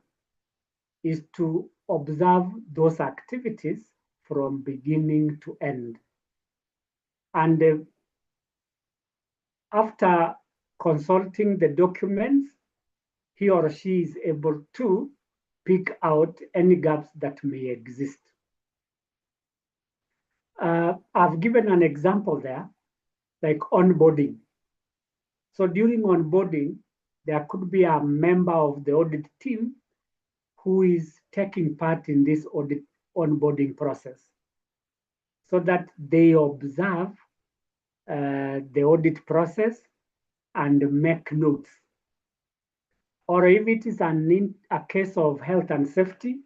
is to observe those activities from beginning to end. And after consulting the documents, he or she is able to pick out any gaps that may exist. I've given an example there, like onboarding. So during onboarding, there could be a member of the audit team who is taking part in this audit onboarding process, so that they observe the audit process and make notes. Or if it is a case of health and safety,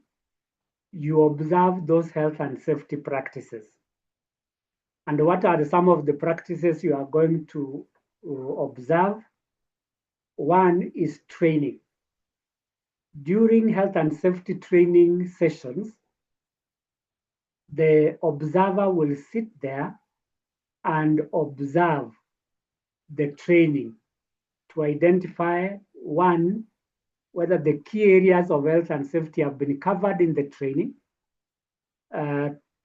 you observe those health and safety practices. And what are some of the practices you are going to observe? One is training. During health and safety training sessions, the observer will sit there and observe the training to identify, one, whether the key areas of health and safety have been covered in the training.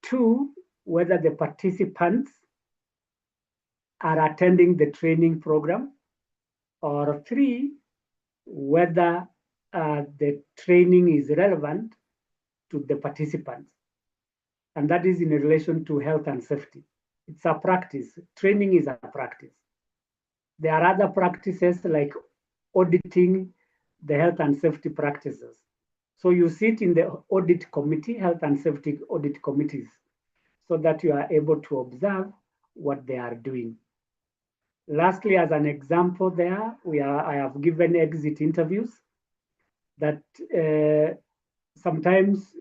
Two, whether the participants are attending the training program. Or three, whether the training is relevant to the participants. and that is in relation to health and safety. It's a practice. Training is a practice. There are other practices like auditing the health and safety practices. So you sit in the audit committee, health and safety audit committees, so that you are able to observe what they are doing. Lastly, as an example there, I have given exit interviews that sometimes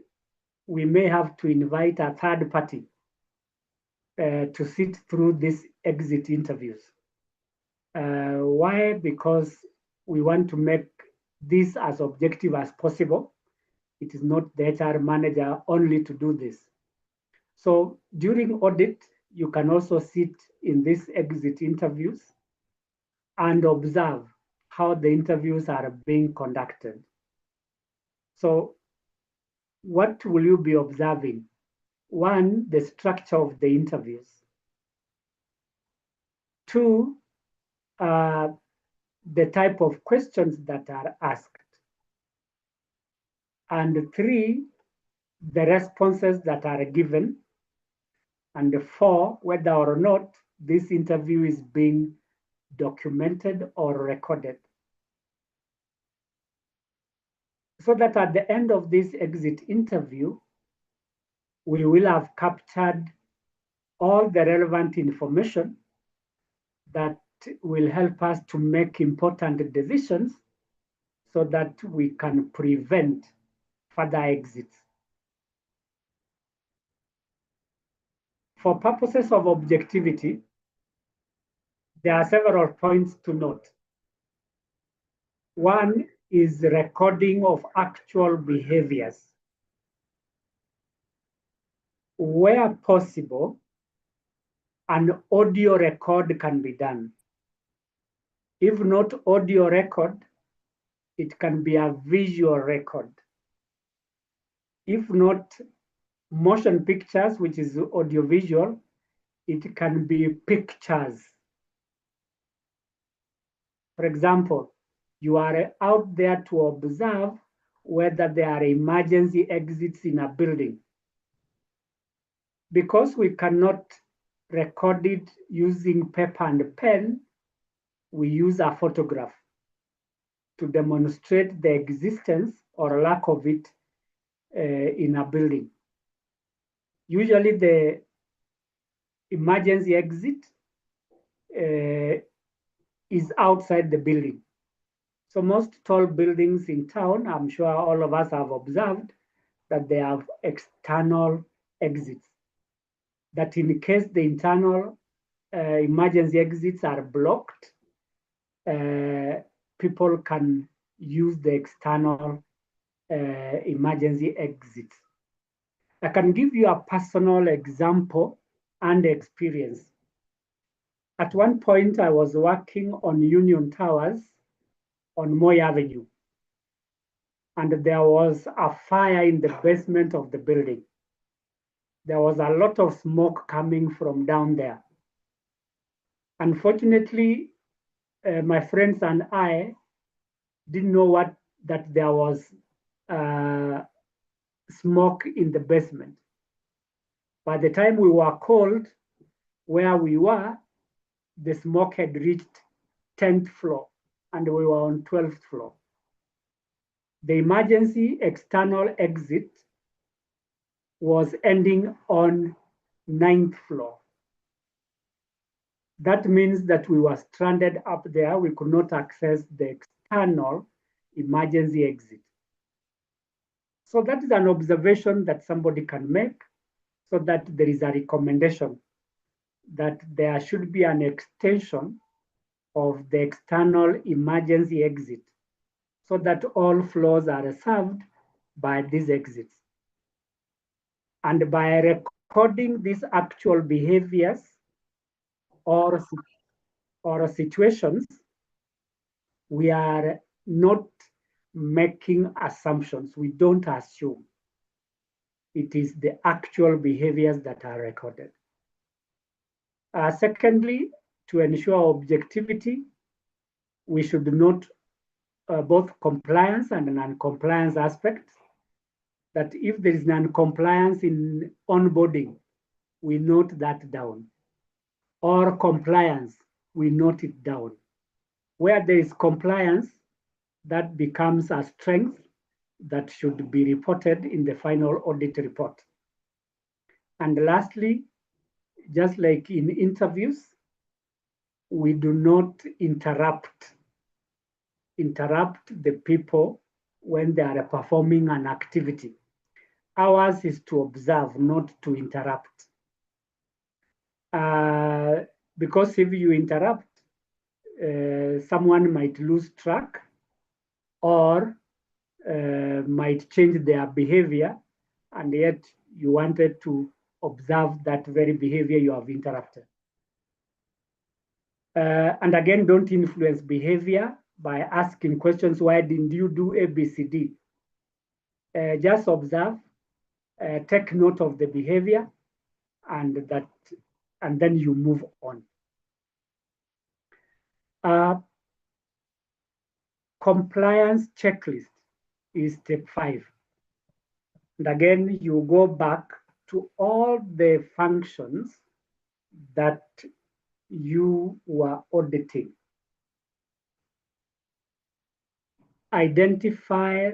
we may have to invite a third party to sit through these exit interviews. Why? Because we want to make this as objective as possible. It is not the HR manager only to do this. So during audit, you can also sit in these exit interviews and observe how the interviews are being conducted. So what will you be observing? One, the structure of the interviews. Two, the type of questions that are asked. And three, the responses that are given. And four, whether or not this interview is being documented or recorded. So that at the end of this exit interview, we will have captured all the relevant information that will help us to make important decisions so that we can prevent further exits. For purposes of objectivity, there are several points to note. One is recording of actual behaviors. Where possible, an audio record can be done. If not audio record, it can be a visual record. If not motion pictures, which is audiovisual, it can be pictures. For example, you are out there to observe whether there are emergency exits in a building. Because we cannot record it using paper and pen, we use a photograph to demonstrate the existence or lack of it in a building. Usually the emergency exit is outside the building. So most tall buildings in town, I'm sure all of us have observed that they have external exits. That in case the internal emergency exits are blocked, people can use the external emergency exits. I can give you a personal example and experience. At one point, I was working on Union Towers on Moy Avenue, and there was a fire in the basement of the building. There was a lot of smoke coming from down there. Unfortunately, my friends and I didn't know that there was smoke in the basement. By the time we were called where we were, the smoke had reached 10th floor and we were on 12th floor. The emergency external exit was ending on 9th floor. That means that we were stranded up there. We could not access the external emergency exit. So that is an observation that somebody can make, so that there is a recommendation that there should be an extension of the external emergency exit so that all floors are served by these exits. And by recording these actual behaviors or situations, we are not making assumptions. We don't assume. It is the actual behaviors that are recorded. Secondly, to ensure objectivity, we should note both compliance and non-compliance aspects. that if there is non-compliance in onboarding, we note that down. Or compliance, we note it down. Where there is compliance, that becomes a strength that should be reported in the final audit report. And lastly, just like in interviews, we do not interrupt the people when they are performing an activity. Ours is to observe, not to interrupt. Because if you interrupt, someone might lose track or might change their behavior, and yet you wanted to observe that very behavior you have interrupted. And again, don't influence behavior by asking questions, why didn't you do A, B, C, D? Just observe, take note of the behavior, and then you move on. Compliance checklist is step 5. And again, you go back to all the functions that you were auditing. Identify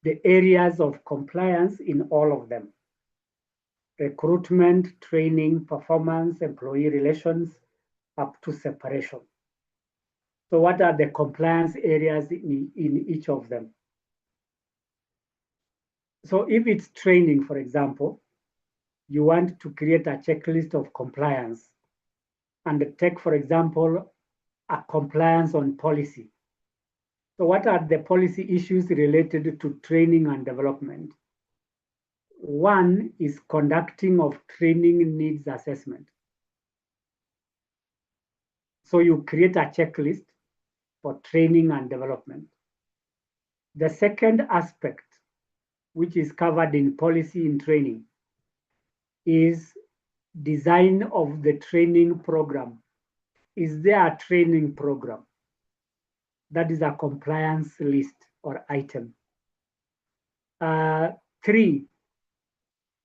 the areas of compliance in all of them: recruitment, training, performance, employee relations, up to separation. So what are the compliance areas in each of them? So if it's training, for example, you want to create a checklist of compliance and take, for example, a compliance on policy. So what are the policy issues related to training and development? One is conducting of training needs assessment. So you create a checklist for training and development. The second aspect, which is covered in policy in training, is design of the training program. Is there a training program? That is a compliance list or item. 3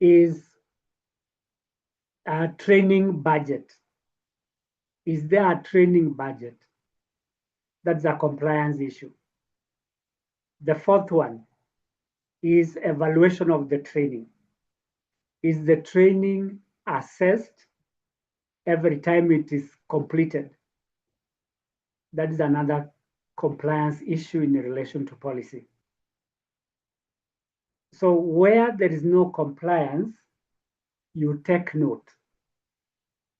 is a training budget. Is there a training budget? That's a compliance issue. The 4th one is evaluation of the training. Is the training assessed every time it is completed? That is another compliance issue in relation to policy. So where there is no compliance, you take note.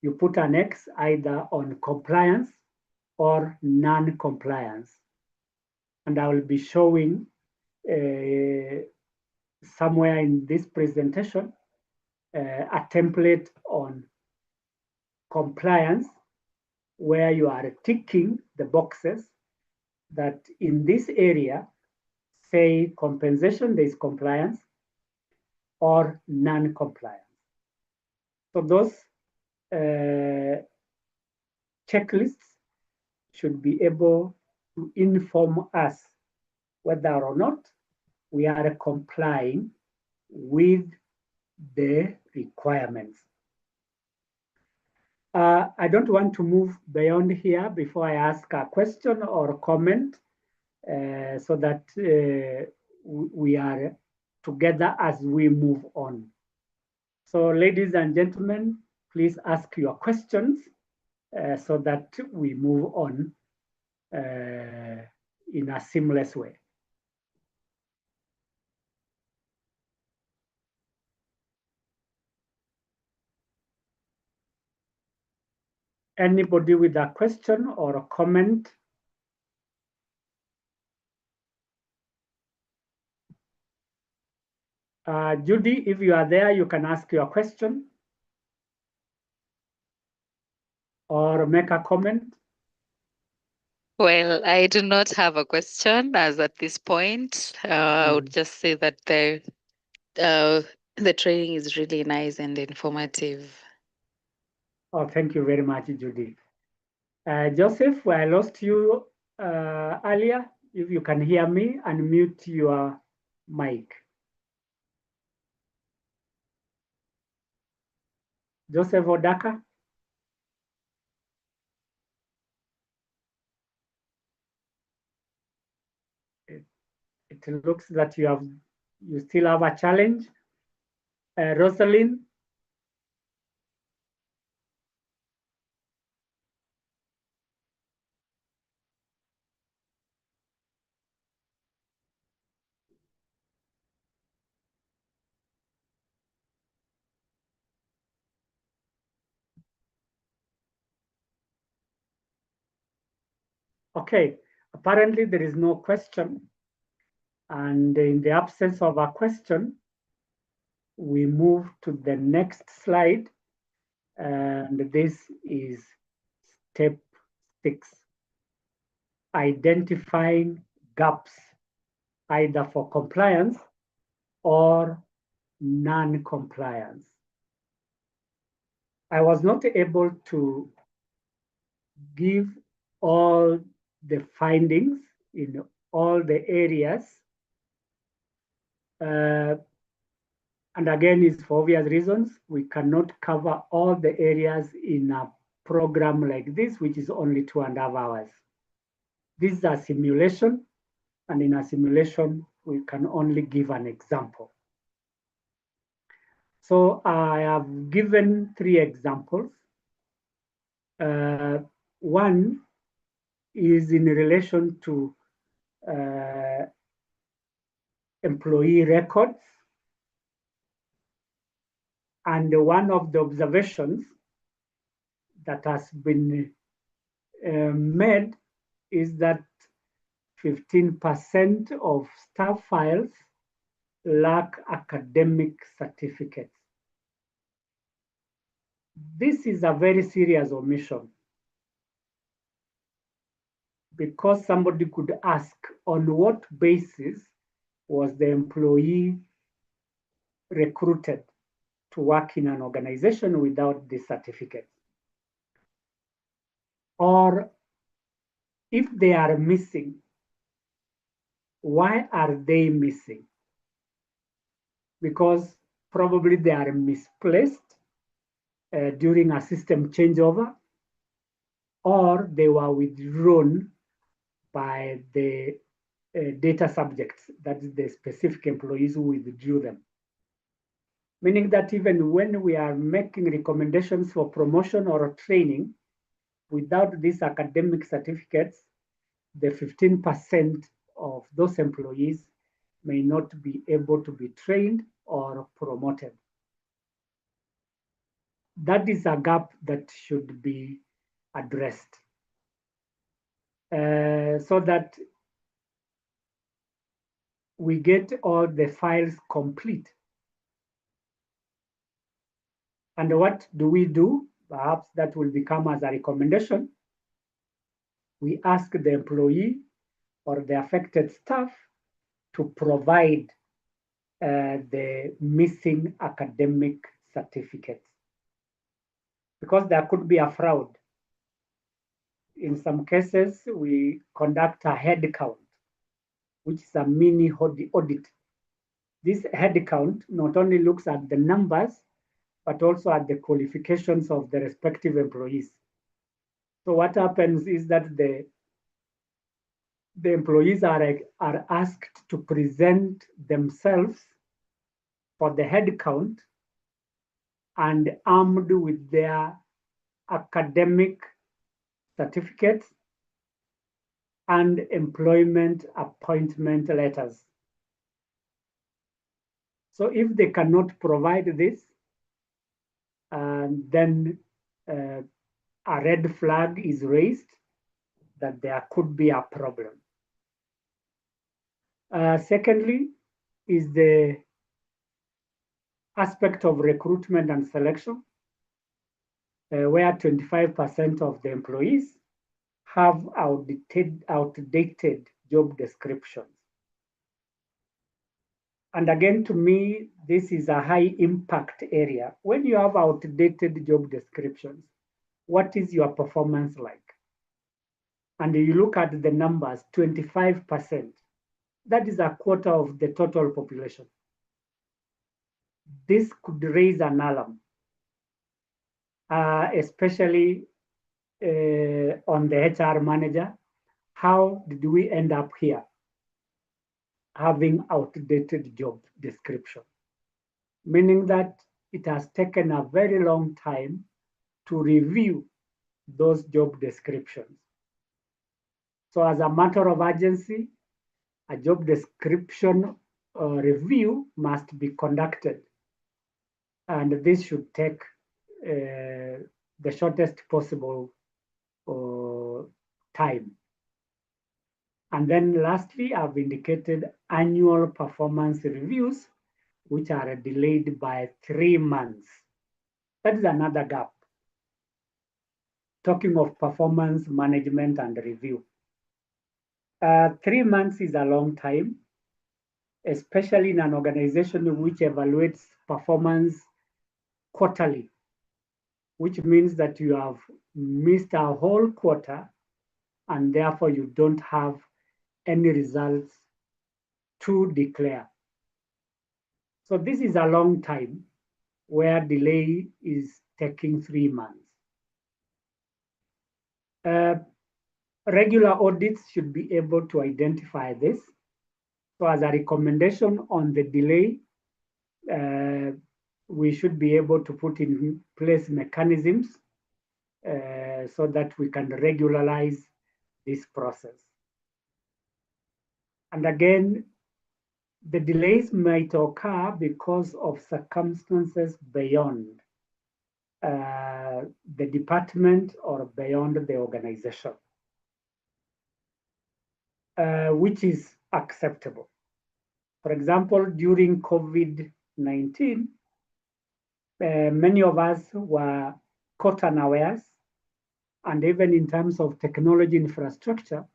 You put an X either on compliance or non-compliance. And I will be showing somewhere in this presentation a template on compliance where you are ticking the boxes that in this area, say compensation, there is compliance or non-compliance. So those checklists should be able to inform us whether or not we are complying with the requirements. I don't want to move beyond here before I ask a question or comment so that we are together as we move on. So ladies and gentlemen, please ask your questions so that we move on in a seamless way. Anybody with a question or a comment? Judy, if you are there, you can ask your question or make a comment. Well, I do not have a question as at this point. I would just say that the training is really nice and informative. Oh, thank you very much, Judy. Joseph, I lost you earlier. If you can hear me, unmute your mic. Joseph Odaka? It looks that you still have a challenge. Rosalind? Okay, apparently there is no question. And in the absence of a question, we move to the next slide. And this is step 6, identifying gaps, either for compliance or non-compliance. I was not able to give all the findings in all the areas. And again, it's for obvious reasons. We cannot cover all the areas in a program like this, which is only 2.5 hours. This is a simulation, and in a simulation, we can only give an example. So I have given 3 examples. One is in relation to employee records. And one of the observations that has been made is that 15% of staff files lack academic certificates. This is a very serious omission, because somebody could ask, on what basis was the employee recruited to work in an organization without the certificate? Or if they are missing, why are they missing? Because probably they are misplaced during a system changeover, or they were withdrawn by the data subjects, that is the specific employees who withdrew them. Meaning that even when we are making recommendations for promotion or training, without these academic certificates, the 15% of those employees may not be able to be trained or promoted. That is a gap that should be addressed so that we get all the files complete. And what do we do? Perhaps that will become as a recommendation. We ask the employee or the affected staff to provide the missing academic certificates, because there could be a fraud. In some cases, we conduct a head count, which is a mini audit. This head count not only looks at the numbers, but also at the qualifications of the respective employees. So what happens is that the employees are asked to present themselves for the head count and armed with their academic certificates and employment appointment letters. So if they cannot provide this, then a red flag is raised that there could be a problem. Secondly, is the aspect of recruitment and selection, where 25% of the employees have outdated job descriptions. And again, to me, this is a high impact area. When you have outdated job descriptions, what is your performance like? And you look at the numbers, 25%, that is a quarter of the total population. This could raise an alarm. especially on the HR manager. How did we end up here having outdated job description? Meaning that it has taken a very long time to review those job descriptions. So as a matter of urgency, a job description review must be conducted. And this should take the shortest possible time. And then lastly, I've indicated annual performance reviews, which are delayed by 3 months. That is another gap. Talking of performance management and review. 3 months is a long time, especially in an organization which evaluates performance quarterly, which means that you have missed a whole quarter and therefore you don't have any results to declare. So this is a long time where delay is taking 3 months. Regular audits should be able to identify this. So as a recommendation on the delay, we should be able to put in place mechanisms so that we can regularize this process. And again, the delays might occur because of circumstances beyond the department or beyond the organization, which is acceptable. For example, during COVID-19, many of us were caught unawares, and even in terms of technology infrastructure,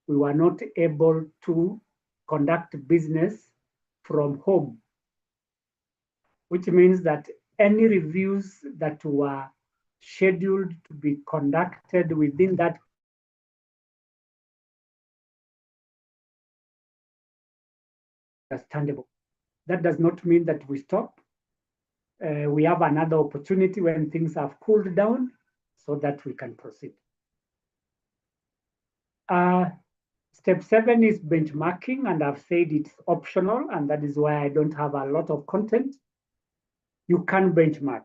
we were not able to conduct business from home, which means that any reviews that were scheduled to be conducted within that understandable. That does not mean that we stop. We have another opportunity when things have cooled down so that we can proceed. Step 7 is benchmarking, and I've said it's optional, and that is why I don't have a lot of content. You can benchmark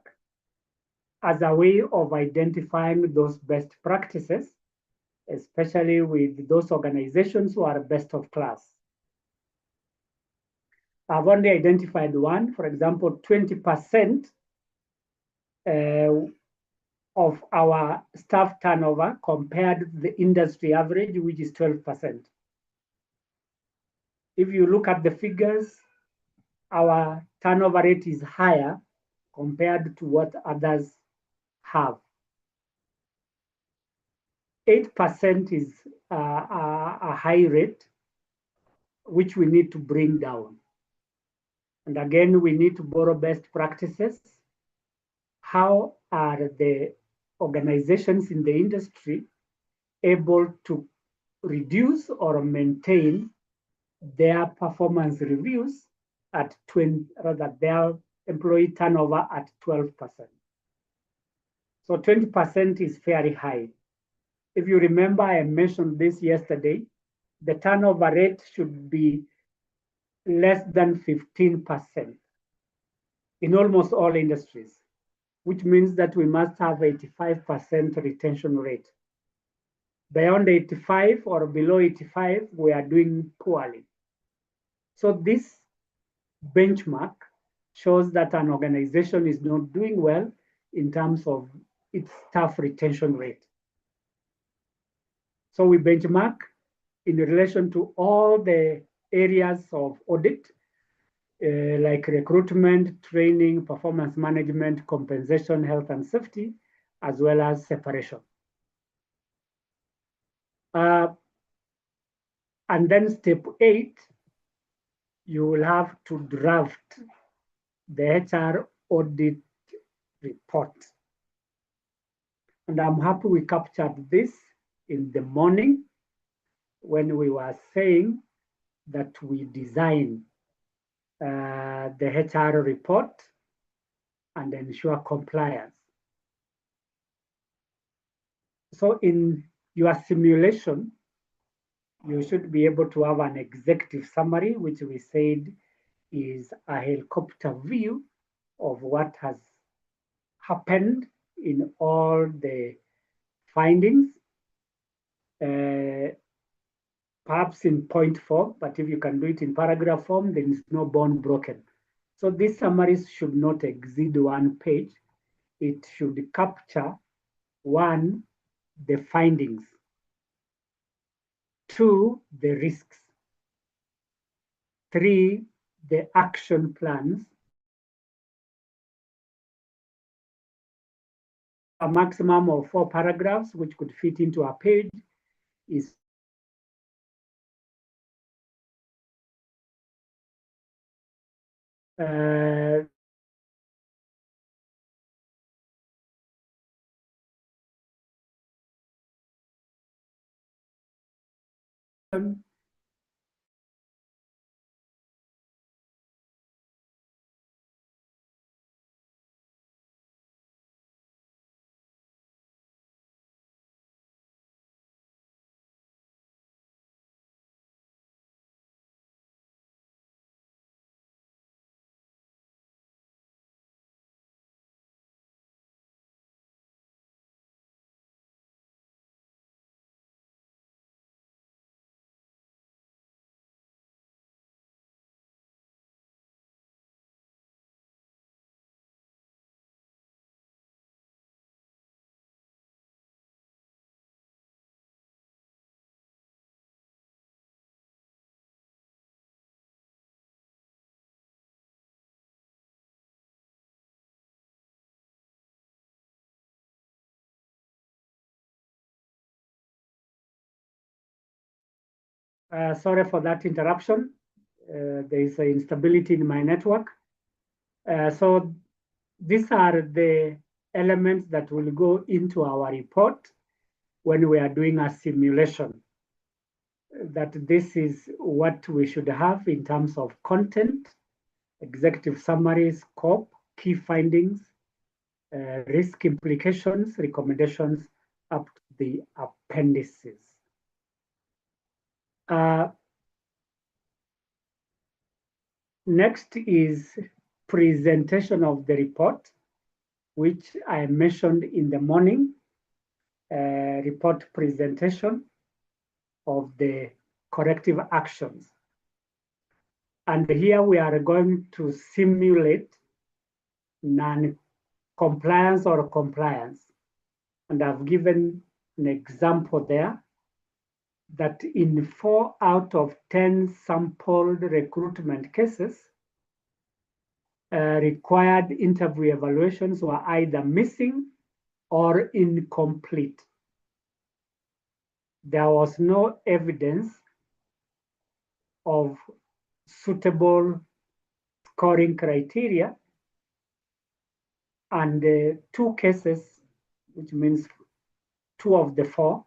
as a way of identifying those best practices, especially with those organizations who are best of class. I've only identified one, for example, 20% of our staff turnover compared to the industry average, which is 12%. If you look at the figures, our turnover rate is higher compared to what others have. 8% is a high rate, which we need to bring down. And again, we need to borrow best practices. How are the organizations in the industry able to reduce or maintain their performance reviews at 20, rather their employee turnover at 12%. So 20% is very high. If you remember, I mentioned this yesterday, the turnover rate should be less than 15% in almost all industries, which means that we must have 85% retention rate. Beyond 85 or below 85, we are doing poorly. So this benchmark shows that an organization is not doing well in terms of its staff retention rate. So we benchmark in relation to all the areas of audit, like recruitment, training, performance management, compensation, health and safety, as well as separation. And then step 8, you will have to draft the HR audit report. And I'm happy we captured this in the morning when we were saying that we design the HR report and ensure compliance. So in your simulation, you should be able to have an executive summary, which we said is a helicopter view of what has happened in all the findings, perhaps in point form, but if you can do it in paragraph form, there is no bone broken. So these summaries should not exceed 1 page. It should capture 1, the findings, 2, the risks, 3, the action plans, a maximum of 4 paragraphs, which could fit into a page, is sorry for that interruption. There is an instability in my network. So these are the elements that will go into our report when we are doing a simulation. That this is what we should have in terms of content, executive summary, scope, key findings, risk implications, recommendations, up to the appendices. Next is presentation of the report, which I mentioned in the morning, report presentation of the corrective actions. And here we are going to simulate non-compliance or compliance. And I've given an example there that in 4 out of 10 sampled recruitment cases, required interview evaluations were either missing or incomplete. There was no evidence of suitable scoring criteria, and 2 cases, which means 2 of the 4,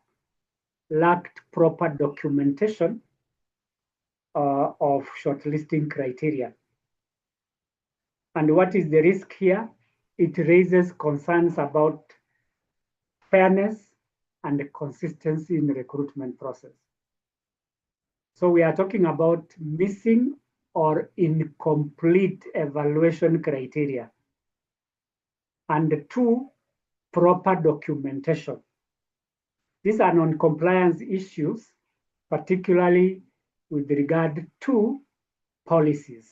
lacked proper documentation of shortlisting criteria. And what is the risk here? It raises concerns about fairness and consistency in the recruitment process. So we are talking about missing or incomplete evaluation criteria. And 2, proper documentation. These are non-compliance issues, particularly with regard to policies.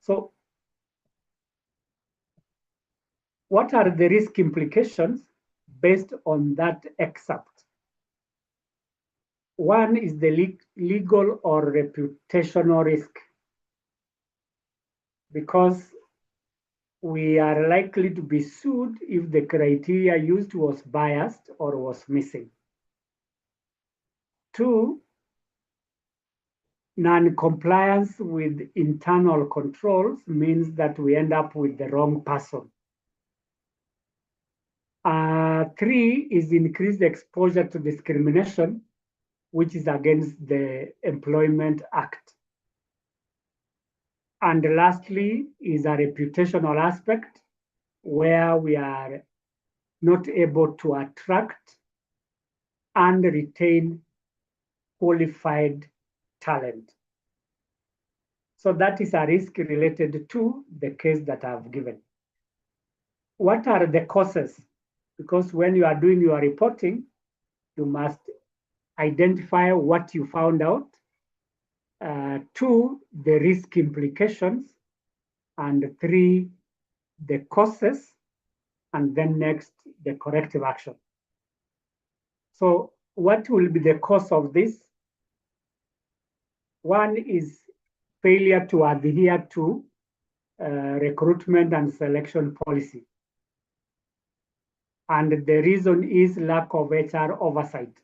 So what are the risk implications based on that excerpt? 1 is the legal or reputational risk, because we are likely to be sued if the criteria used was biased or was missing. 2, non-compliance with internal controls means that we end up with the wrong person. 3 is increased exposure to discrimination, which is against the Employment Act. And lastly is a reputational aspect, where we are not able to attract and retain qualified talent. So that is a risk related to the case that I've given. What are the causes? Because when you are doing your reporting, you must identify what you found out, two, the risk implications, and three, the causes, and then next, the corrective action. So what will be the cause of this? One is failure to adhere to recruitment and selection policy. And the reason is lack of HR oversight.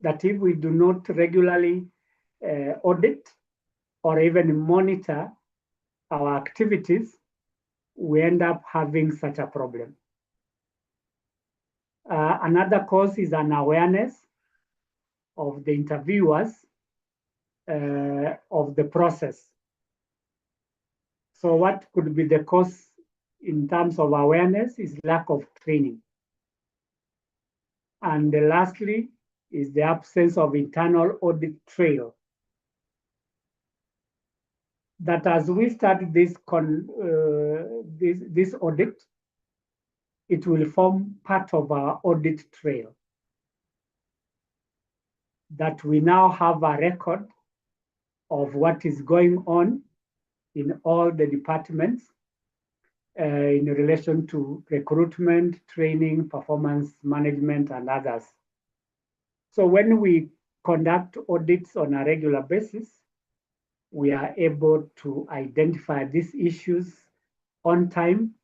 That if we do not regularly audit or even monitor our activities, we end up having such a problem. Another cause is an awareness of the interviewers of the process. So what could be the cause in terms of awareness is lack of training. And lastly is the absence of internal audit trail. That as we start this audit, it will form part of our audit trail. That we now have a record of what is going on in all the departments in relation to recruitment, training, performance management, and others. So when we conduct audits on a regular basis, we are able to identify these issues on time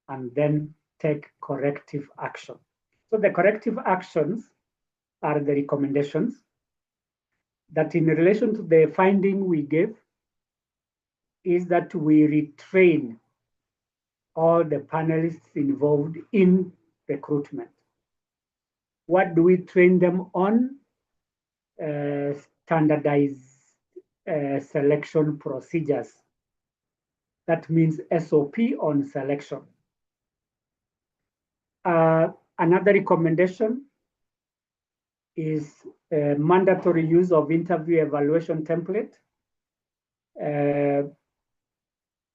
and then take corrective action. So the corrective actions are the recommendations that in relation to the finding we gave is that we retrain all the panelists involved in recruitment. What do we train them on? Standardized selection procedures. That means SOP on selection. Another recommendation is mandatory use of interview evaluation template.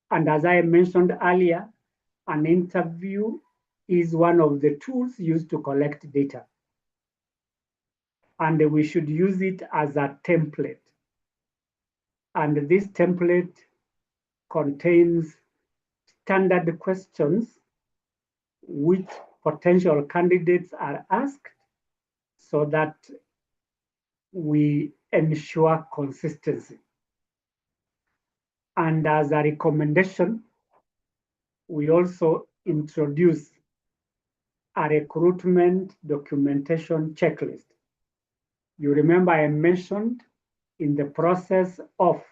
And as I mentioned earlier, an interview is one of the tools used to collect data. And we should use it as a template. And this template contains standard questions which potential candidates are asked so that we ensure consistency. And as a recommendation, we also introduce a recruitment documentation checklist. You remember I mentioned in the process of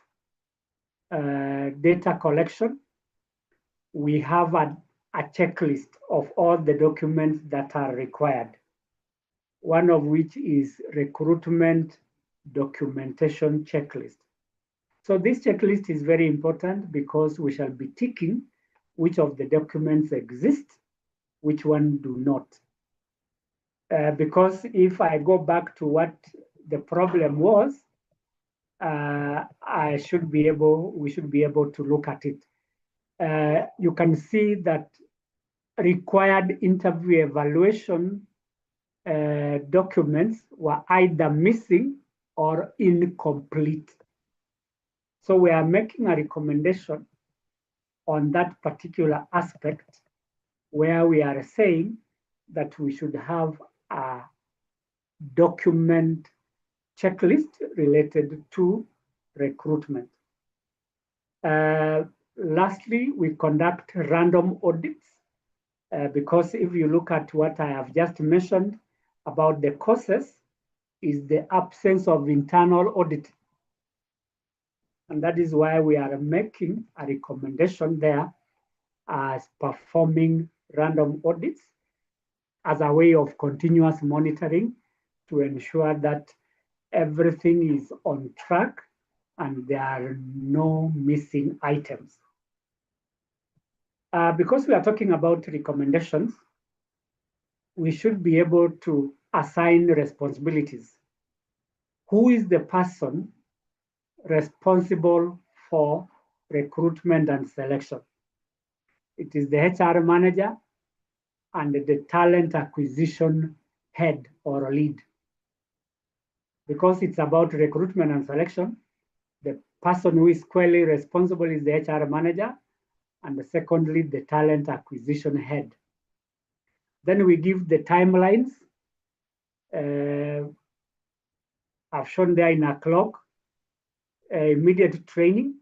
data collection, we have a checklist of all the documents that are required, one of which is recruitment documentation checklist. So this checklist is very important because we shall be ticking which of the documents exist, which one do not. Because if I go back to what the problem was, we should be able to look at it. You can see that required interview evaluation documents were either missing or incomplete. So we are making a recommendation on that particular aspect where we are saying that we should have a document checklist related to recruitment. Lastly, we conduct random audits because if you look at what I have just mentioned about the causes, is the absence of internal audit. And that is why we are making a recommendation there as performing random audits as a way of continuous monitoring to ensure that everything is on track and there are no missing items. Because we are talking about recommendations, we should be able to assign responsibilities. Who is the person responsible for recruitment and selection? It is the HR manager and the talent acquisition head or lead. Because it's about recruitment and selection, the person who is squarely responsible is the HR manager, and secondly, the talent acquisition head. Then we give the timelines. I've shown there in a clock, immediate training,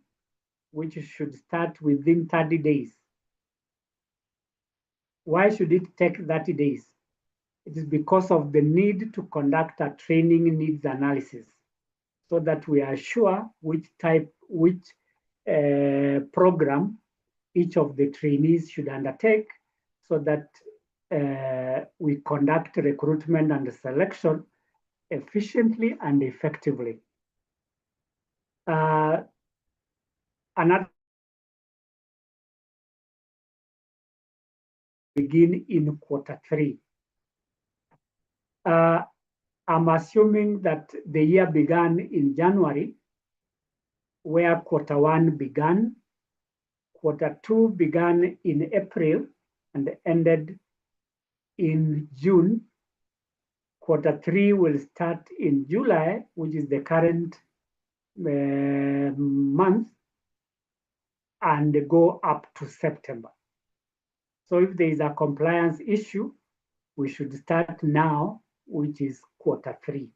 which should start within 30 days. Why should it take 30 days? It is because of the need to conduct a training needs analysis so that we are sure which program each of the trainees should undertake so that we conduct recruitment and selection efficiently and effectively. Another begin in Q3. I'm assuming that the year began in January, where Q1 began. Q2 began in April and ended in June. Q3 will start in July, which is the current month, and go up to September. So if there is a compliance issue, we should start now, which is Q3.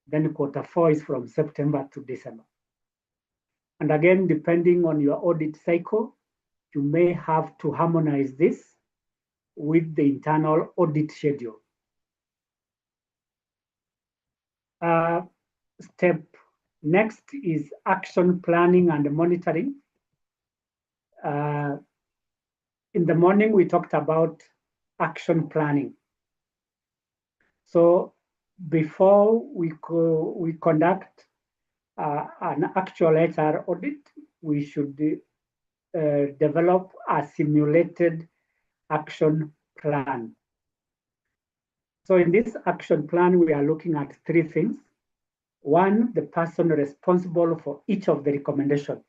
Then Q4 is from September to December. And again, depending on your audit cycle, you may have to harmonize this with the internal audit schedule. Step next is action planning and monitoring. In the morning, we talked about action planning. So before we conduct an actual HR audit, we should develop a simulated action plan. So in this action plan, we are looking at three things. One, the person responsible for each of the recommendations.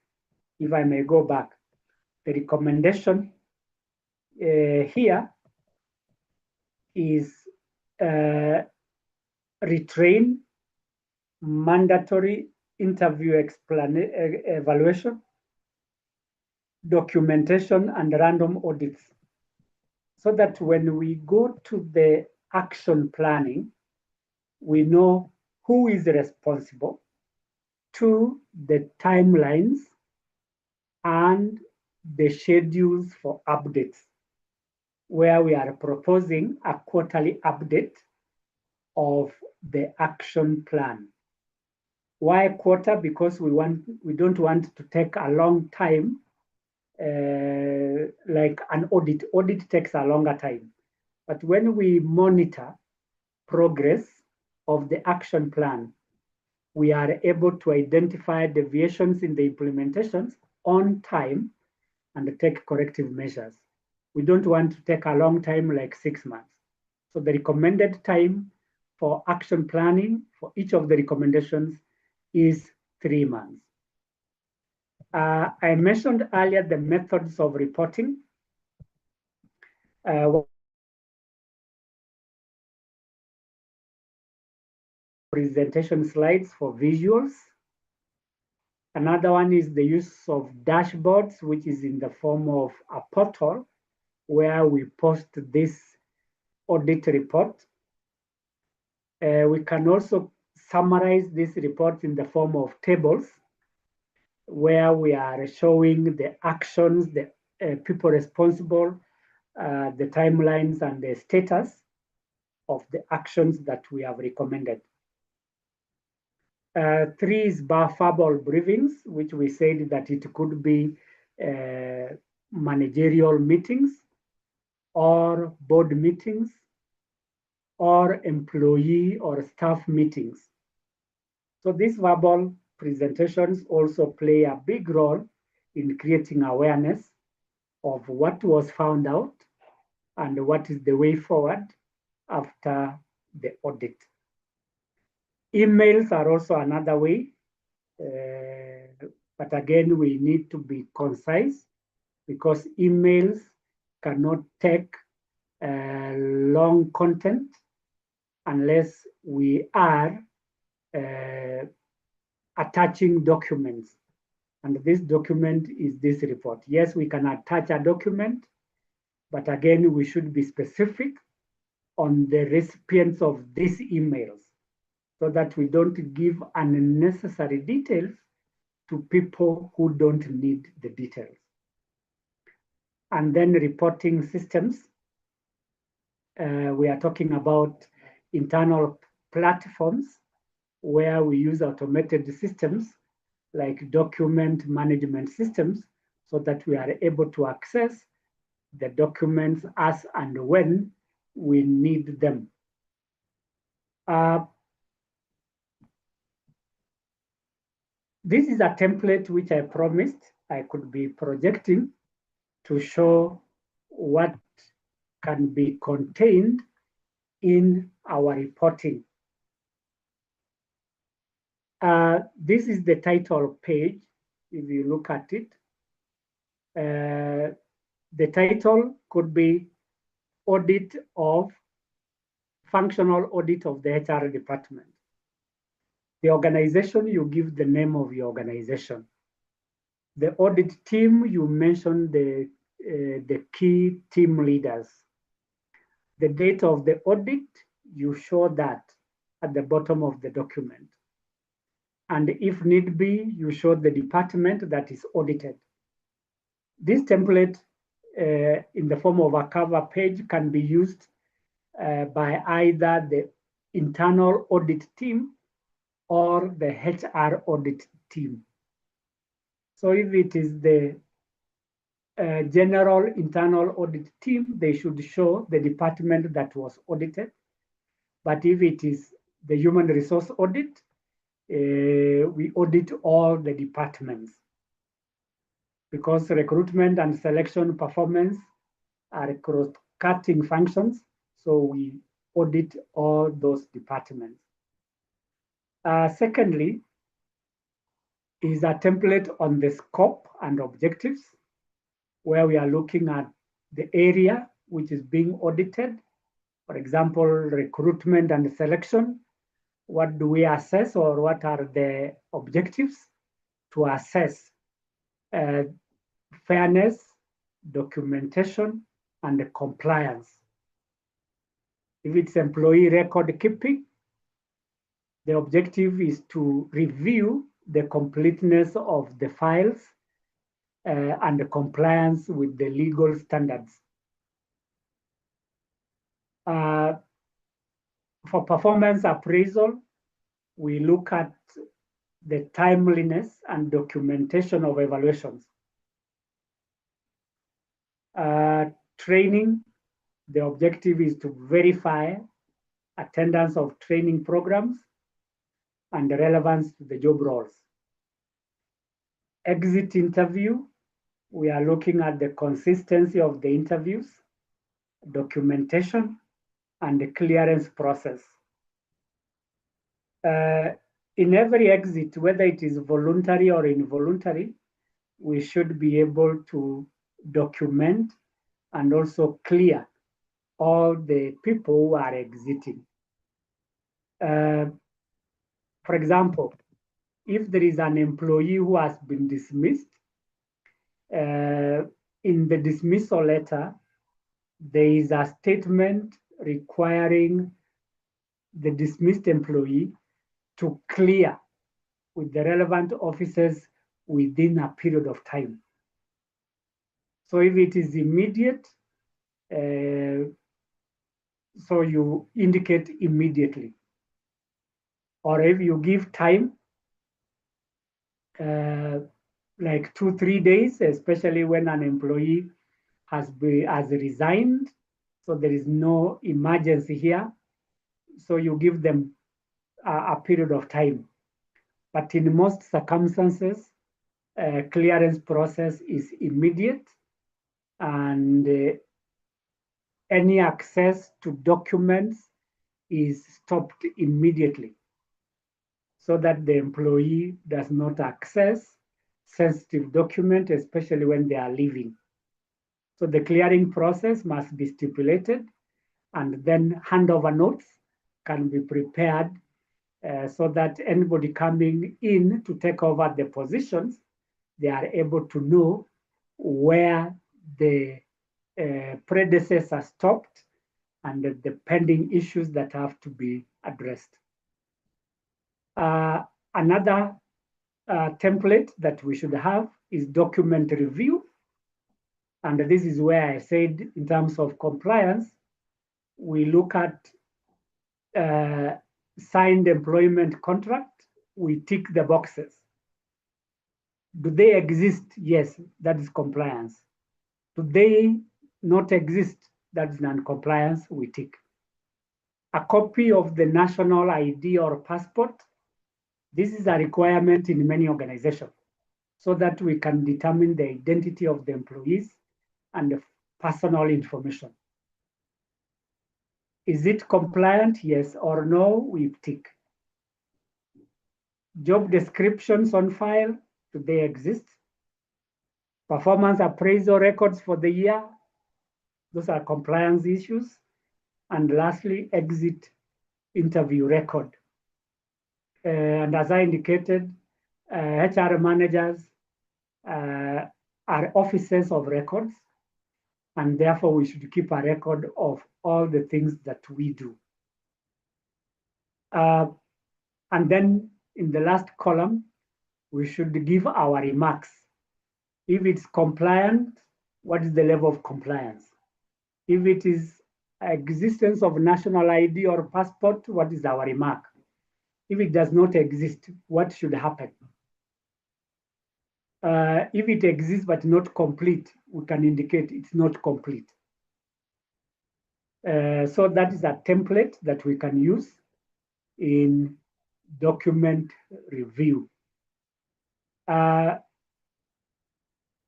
If I may go back, the recommendation here is retrain, mandatory interview evaluation, documentation, and random audits. So that when we go to the action planning, we know who is responsible, to the timelines, and the schedules for updates, where we are proposing a quarterly update of the action plan. Why quarter? Because we don't want to take a long time, like an audit. Audit takes a longer time. But when we monitor progress of the action plan, we are able to identify deviations in the implementations on time and take corrective measures. We don't want to take a long time like 6 months. So the recommended time for action planning for each of the recommendations is 3 months. I mentioned earlier the methods of reporting. Presentation slides for visuals. Another one is the use of dashboards, which is in the form of a portal where we post this audit report. We can also summarize this report in the form of tables where we are showing the actions, the people responsible, the timelines, and the status of the actions that we have recommended. 3 is verbal briefings, which we said that it could be managerial meetings or board meetings or employee or staff meetings. So these verbal presentations also play a big role in creating awareness of what was found out and what is the way forward after the audit. Emails are also another way, but again, we need to be concise because emails cannot take long content unless we are attaching documents. And this document is this report. Yes, we can attach a document, but again, we should be specific on the recipients of these emails so that we don't give unnecessary details to people who don't need the details. And then reporting systems. We are talking about internal platforms where we use automated systems like document management systems so that we are able to access the documents as and when we need them. This is a template which I promised I could be projecting to show what can be contained in our reporting. This is the title page. If you look at it, the title could be Audit of Functional Audit of the HR Department. The organization, you give the name of your organization. The audit team, you mention the key team leaders. The date of the audit, you show that at the bottom of the document. And if need be, you show the department that is audited. This template in the form of a cover page can be used by either the internal audit team or the HR audit team. So if it is the general internal audit team, they should show the department that was audited. But if it is the human resource audit, we audit all the departments because recruitment and selection performance are cross-cutting functions. So we audit all those departments. Secondly, is a template on the scope and objectives, where we are looking at the area which is being audited. For example, recruitment and selection. What do we assess, or what are the objectives to assess fairness, documentation, and compliance? If it's employee record keeping, the objective is to review the completeness of the files and the compliance with the legal standards. For performance appraisal, we look at the timeliness and documentation of evaluations. Training, the objective is to verify attendance of training programs and the relevance to the job roles. Exit interview, we are looking at the consistency of the interviews, documentation, and the clearance process. In every exit, whether it is voluntary or involuntary, we should be able to document and also clear all the people who are exiting. For example, if there is an employee who has been dismissed, in the dismissal letter, there is a statement requiring the dismissed employee to clear with the relevant officers within a period of time. So if it is immediate, so you indicate immediately. Or if you give time, like 2-3 days, especially when an employee has resigned, so there is no emergency here, so you give them a period of time. But in most circumstances, clearance process is immediate, and any access to documents is stopped immediately so that the employee does not access sensitive documents, especially when they are leaving. So the clearing process must be stipulated, and then handover notes can be prepared so that anybody coming in to take over the positions, they are able to know where the predecessor stopped and the pending issues that have to be addressed. Another template that we should have is document review. And this is where I said, in terms of compliance, we look at signed employment contract, we tick the boxes. Do they exist? Yes, that is compliance. Do they not exist? That is non-compliance, we tick. A copy of the national ID or passport. This is a requirement in many organizations so that we can determine the identity of the employees and the personal information. Is it compliant? Yes or no? We tick. Job descriptions on file, do they exist? Performance appraisal records for the year, those are compliance issues. And lastly, exit interview record. And as I indicated, HR managers are officers of records, and therefore we should keep a record of all the things that we do. And then in the last column, we should give our remarks. If it's compliant, what is the level of compliance? If it is existence of national ID or passport, what is our remark? If it does not exist, what should happen? If it exists but not complete, we can indicate it's not complete. So that is a template that we can use in document review.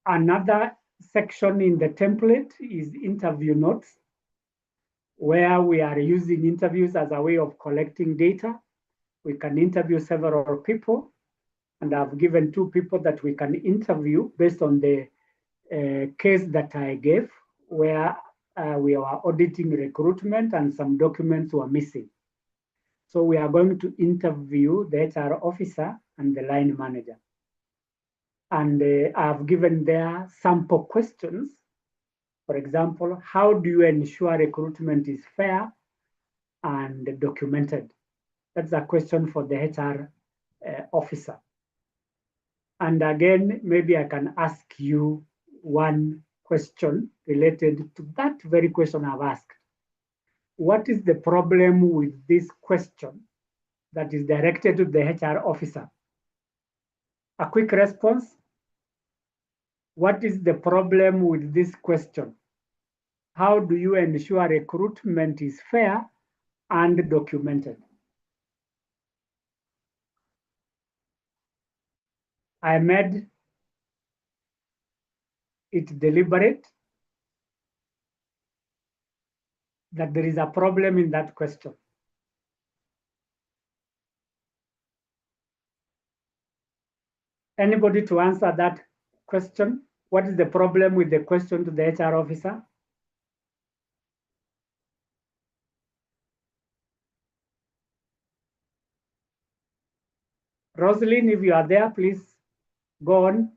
Another section in the template is interview notes, where we are using interviews as a way of collecting data. We can interview several people, and I've given 2 people that we can interview based on the case that I gave, where we are auditing recruitment and some documents were missing. So we are going to interview the HR officer and the line manager. And I've given there sample questions. For example, how do you ensure recruitment is fair and documented? That's a question for the HR officer. And again, maybe I can ask you one question related to that very question I've asked. What is the problem with this question that is directed to the HR officer? A quick response. What is the problem with this question? How do you ensure recruitment is fair and documented? I made it deliberate that there is a problem in that question. Anybody to answer that question? What is the problem with the question to the HR officer? Rosalind, if you are there, please go on.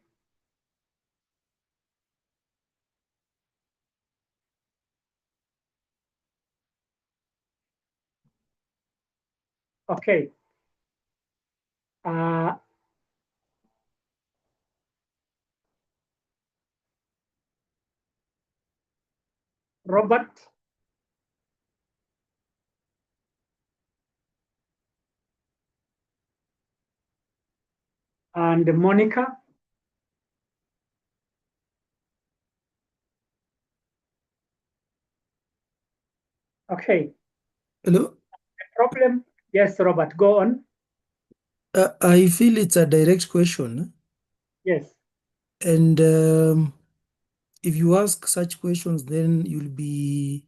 Okay. Robert? And Monica? Okay. Hello. Problem? Yes, Robert, go on. I feel it's a direct question. Yes. And if you ask such questions, then you'll be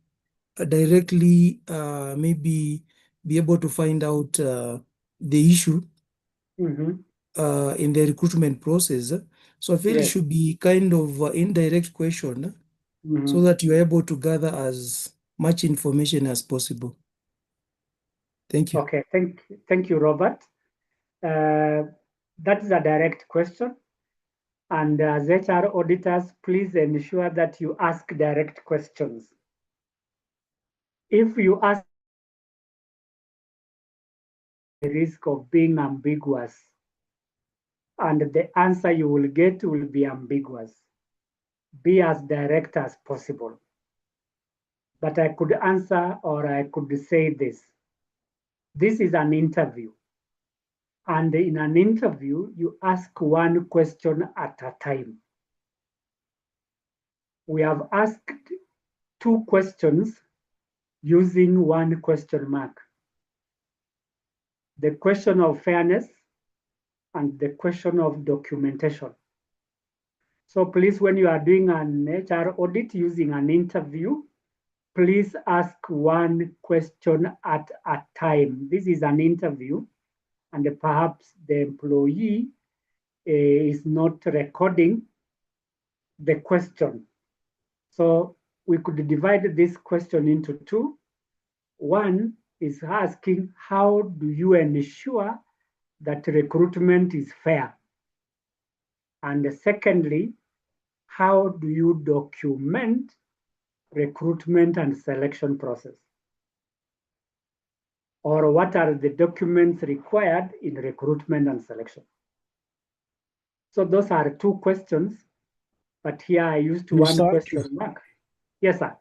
directly maybe be able to find out the issue Mhm. in the recruitment process. So I feel it Yes. should be kind of indirect question so Mhm. that you're able to gather as much information as possible. Thank you. Okay, thank you, Robert. That is a direct question. And as HR auditors, please ensure that you ask direct questions. If you ask the risk of being ambiguous, and the answer you will get will be ambiguous. Be as direct as possible. But I could answer or I could say this. This is an interview. And in an interview, you ask one question at a time. We have asked 2 questions using 1 question mark. The question of fairness and the question of documentation. So please, when you are doing an HR audit using an interview, please ask 1 question at a time. This is an interview, and perhaps the employee is not recording the question. So we could divide this question into 2. One is asking, how do you ensure that recruitment is fair? And secondly, how do you document recruitment and selection process? Or what are the documents required in recruitment and selection? So those are 2 questions, but here I used 1 question mark. Yes, sir.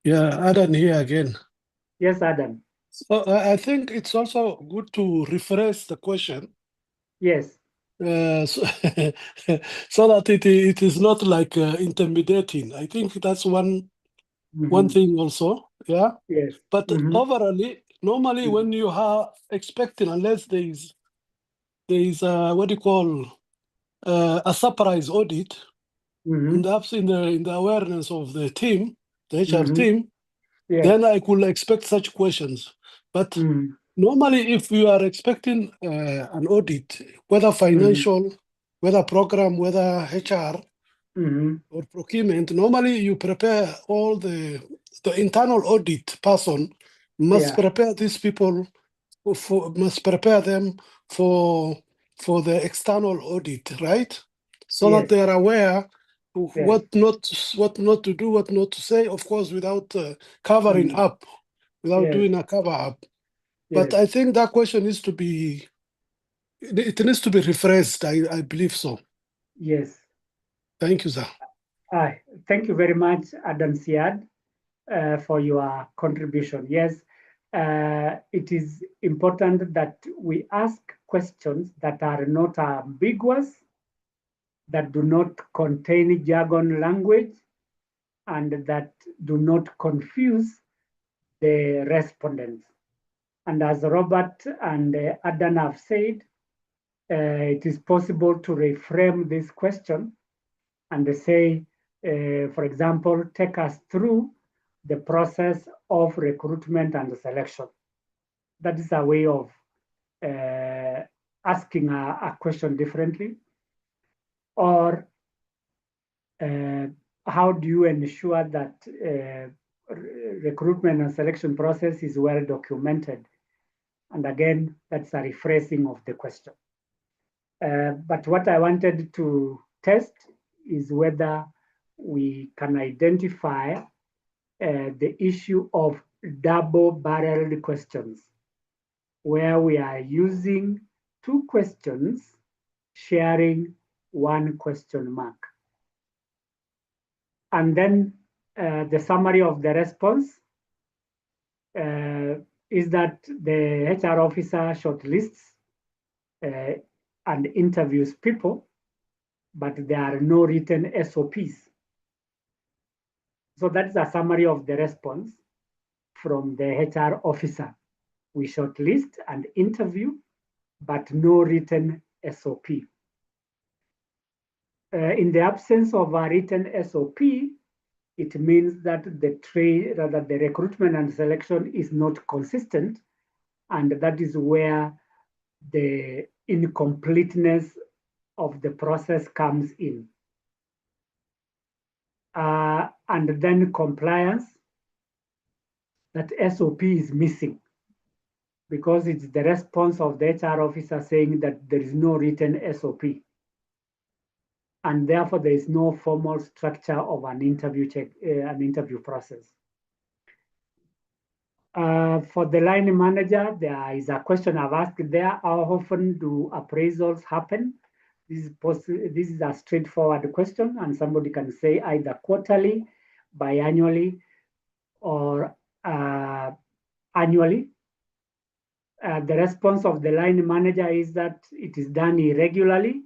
Yeah, Adam here again. Yes, Adam. So I think it's also good to rephrase the question. Yes. So, so that it is not like intimidating. I think that's one thing also. Yeah. Yes. But overall, normally when you are expecting, unless there is what do you call a surprise audit, and that's in the awareness of the team, the HR team, Yes. then I could expect such questions. But normally, if you are expecting an audit, whether financial, whether program, whether HR or procurement, normally you prepare all the internal audit person must prepare these people must prepare them for the external audit, right? So that they are aware of what not to do, what not to say, of course, without covering up, without doing a cover up. But I think that question needs to be, it needs to be rephrased. I believe so. Yes. Thank you, sir. Thank you very much, Adam Siad, for your contribution. Yes, it is important that we ask questions that are not ambiguous, that do not contain jargon language, and that do not confuse the respondents. And as Robert and Adam have said, it is possible to reframe this question and say, for example, take us through the process of recruitment and selection. That is a way of asking a question differently. Or how do you ensure that recruitment and selection process is well documented? And again, that's a rephrasing of the question. But what I wanted to test is whether we can identify the issue of double-barreled questions, where we are using 2 questions sharing 1 question mark. And then the summary of the response is that the HR officer shortlists and interviews people, but there are no written SOPs. So that's a summary of the response from the HR officer. We shortlist and interview, but no written SOP. In the absence of a written SOP, it means that the recruitment and selection is not consistent, and that is where the incompleteness of the process comes in. And then compliance, that SOP is missing because it's the response of the HR officer saying that there is no written SOP. And therefore, there is no formal structure of an interview process. For the line manager, there is a question I've asked there: how often do appraisals happen? This is a straightforward question, and somebody can say either quarterly, biannually, or annually. The response of the line manager is that it is done irregularly,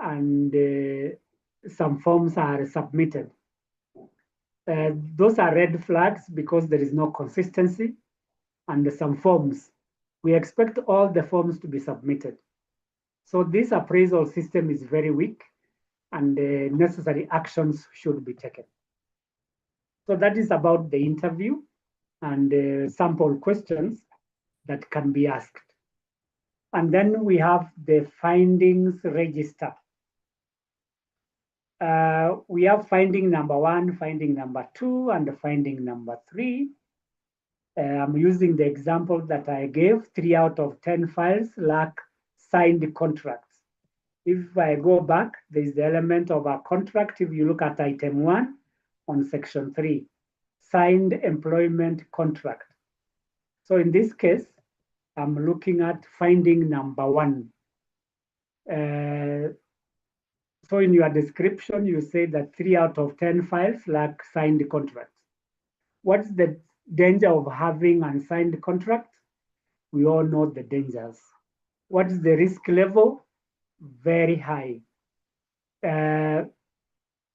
and some forms are submitted. Those are red flags because there is no consistency, and some forms. We expect all the forms to be submitted. So this appraisal system is very weak, and necessary actions should be taken. So that is about the interview and sample questions that can be asked. And then we have the findings register. We have finding number 1, finding number 2, and finding number 3. I'm using the example that I gave. 3 out of 10 files lack signed contracts. If I go back, there is the element of a contract. If you look at item 1 on section 3, signed employment contract. So in this case, I'm looking at finding number 1. So in your description, you say that 3 out of 10 files lack signed contracts. What's the danger of having unsigned contracts? We all know the dangers. What is the risk level? Very high.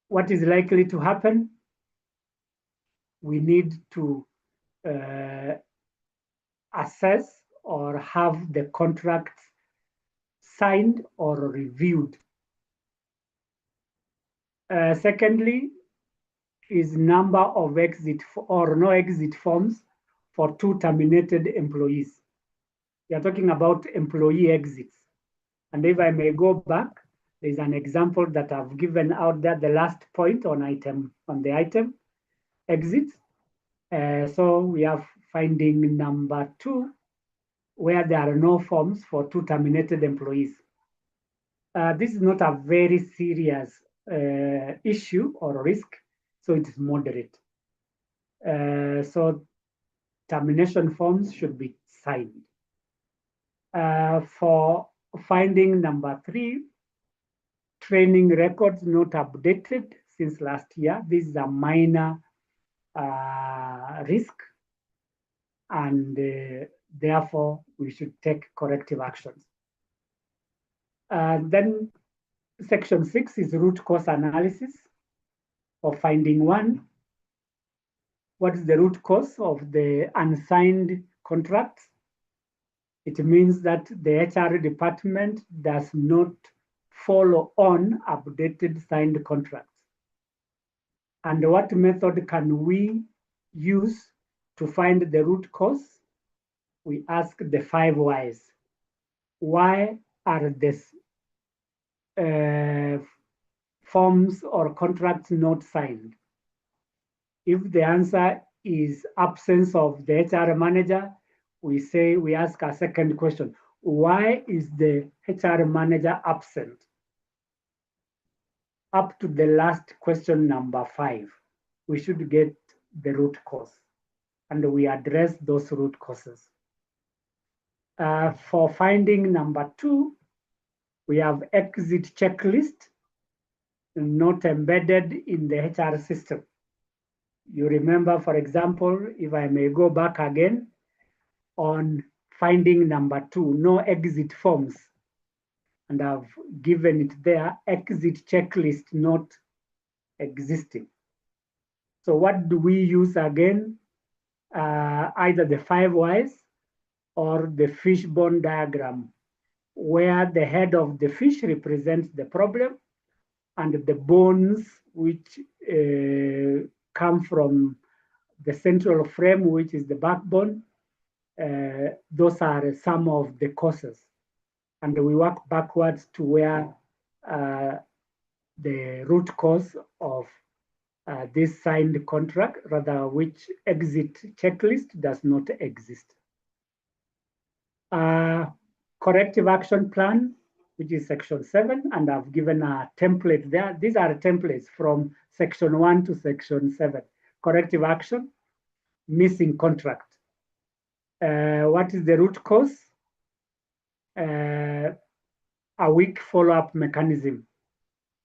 What is likely to happen? We need to assess or have the contracts signed or reviewed. Secondly, is number of exit or no exit forms for 2 terminated employees. We are talking about employee exits. And if I may go back, there's an example that I've given out there, the last point on the item, exits. So we have finding number 2, where there are no forms for 2 terminated employees. This is not a very serious issue or risk, so it is moderate. So termination forms should be signed. For finding number 3, training records not updated since last year. This is a minor risk, and therefore we should take corrective actions. Then section 6 is root cause analysis. For finding 1, what is the root cause of the unsigned contracts? It means that the HR department does not follow on updated signed contracts. And what method can we use to find the root cause? We ask the 5 whys. Why are these forms or contracts not signed? If the answer is absence of the HR manager, we ask a second question. Why is the HR manager absent? Up to the last question, number 5, we should get the root cause, and we address those root causes. For finding number 2, we have exit checklist not embedded in the HR system. You remember, for example, if I may go back again, on finding number 2, no exit forms. And I've given it there, exit checklist not existing. So what do we use again? Either the 5 whys or the fishbone diagram, where the head of the fish represents the problem and the bones which come from the central frame, which is the backbone. Those are some of the causes. And we work backwards to where the root cause of this signed contract, rather which exit checklist does not exist. Corrective action plan, which is section 7, and I've given a template there. These are templates from section 1 to section 7. Corrective action, missing contract. What is the root cause? A weak follow-up mechanism.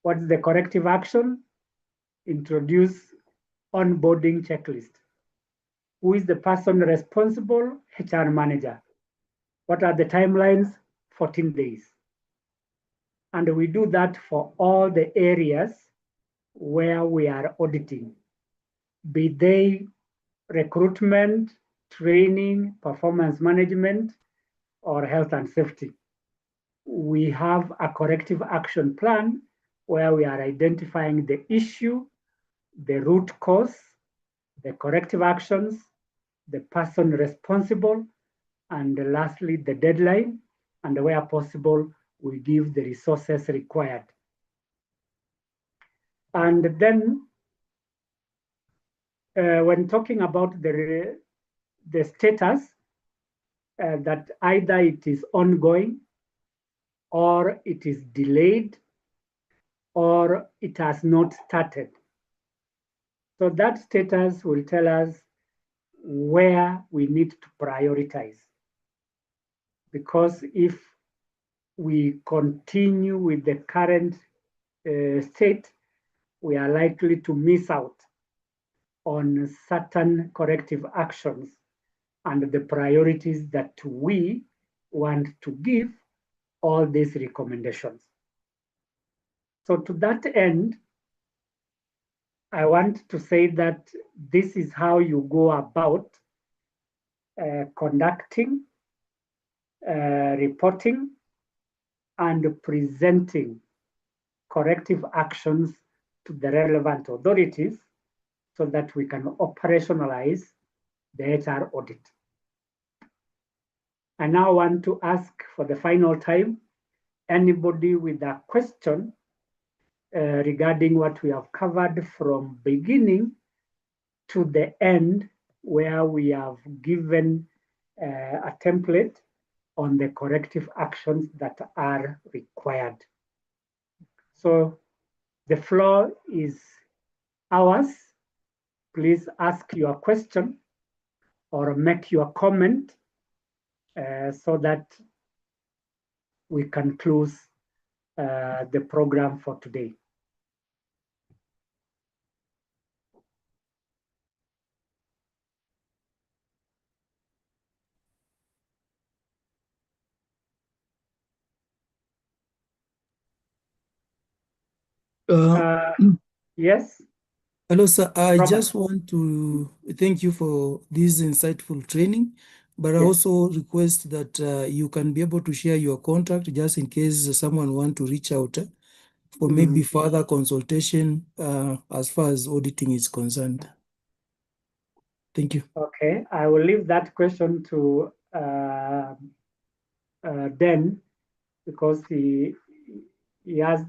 What is the corrective action? Introduce onboarding checklist. Who is the person responsible? HR manager. What are the timelines? 14 days. And we do that for all the areas where we are auditing, be they recruitment, training, performance management, or health and safety. We have a corrective action plan where we are identifying the issue, the root cause, the corrective actions, the person responsible, and lastly, the deadline, and where possible, we give the resources required. And then when talking about the status, that either it is ongoing, or it is delayed, or it has not started. So that status will tell us where we need to prioritize. Because if we continue with the current state, we are likely to miss out on certain corrective actions and the priorities that we want to give all these recommendations. So to that end, I want to say that this is how you go about conducting, reporting, and presenting corrective actions to the relevant authorities so that we can operationalize the HR audit. I now want to ask for the final time, anybody with a question regarding what we have covered from beginning to the end, where we have given a template on the corrective actions that are required. So the floor is ours. Please ask your question or make your comment so that we can close the program for today. Yes? Hello, sir. I Robert. just want to thank you for this insightful training, but I Yes. also request that you can be able to share your contact just in case someone want to reach out for maybe further consultation as far as auditing is concerned. Thank you. Okay, I will leave that question to Dan, because he has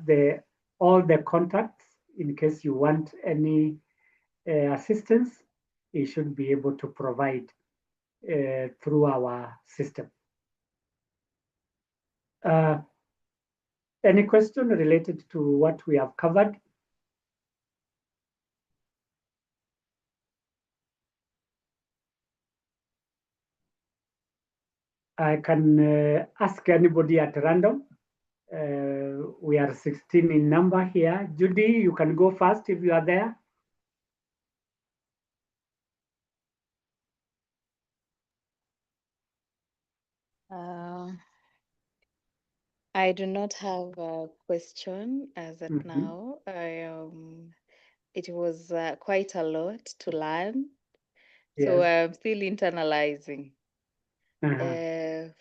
all the contacts in case you want any assistance. He should be able to provide through our system. Any question related to what we have covered? I can ask anybody at random. We are 16 in number here. Judy, you can go first if you are there. I do not have a question as at now. It was quite a lot to learn, so Yes. I'm still internalizing.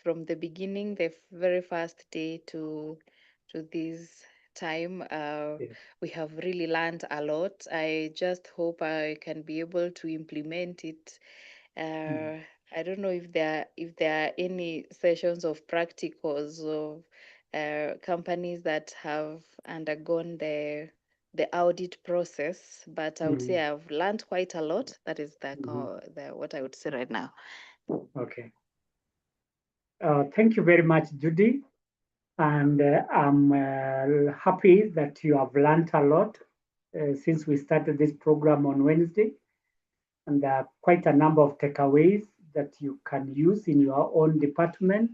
From the beginning, the very first day to this time. Yes. We have really learned a lot. I just hope I can be able to implement it. I don't know if there are any sessions of practicals of companies that have undergone the audit process, but I would say I've learned quite a lot. That is what I would say right now. Okay. Thank you very much, Judy. And I'm happy that you have learned a lot since we started this program on Wednesday. And there are quite a number of takeaways that you can use in your own department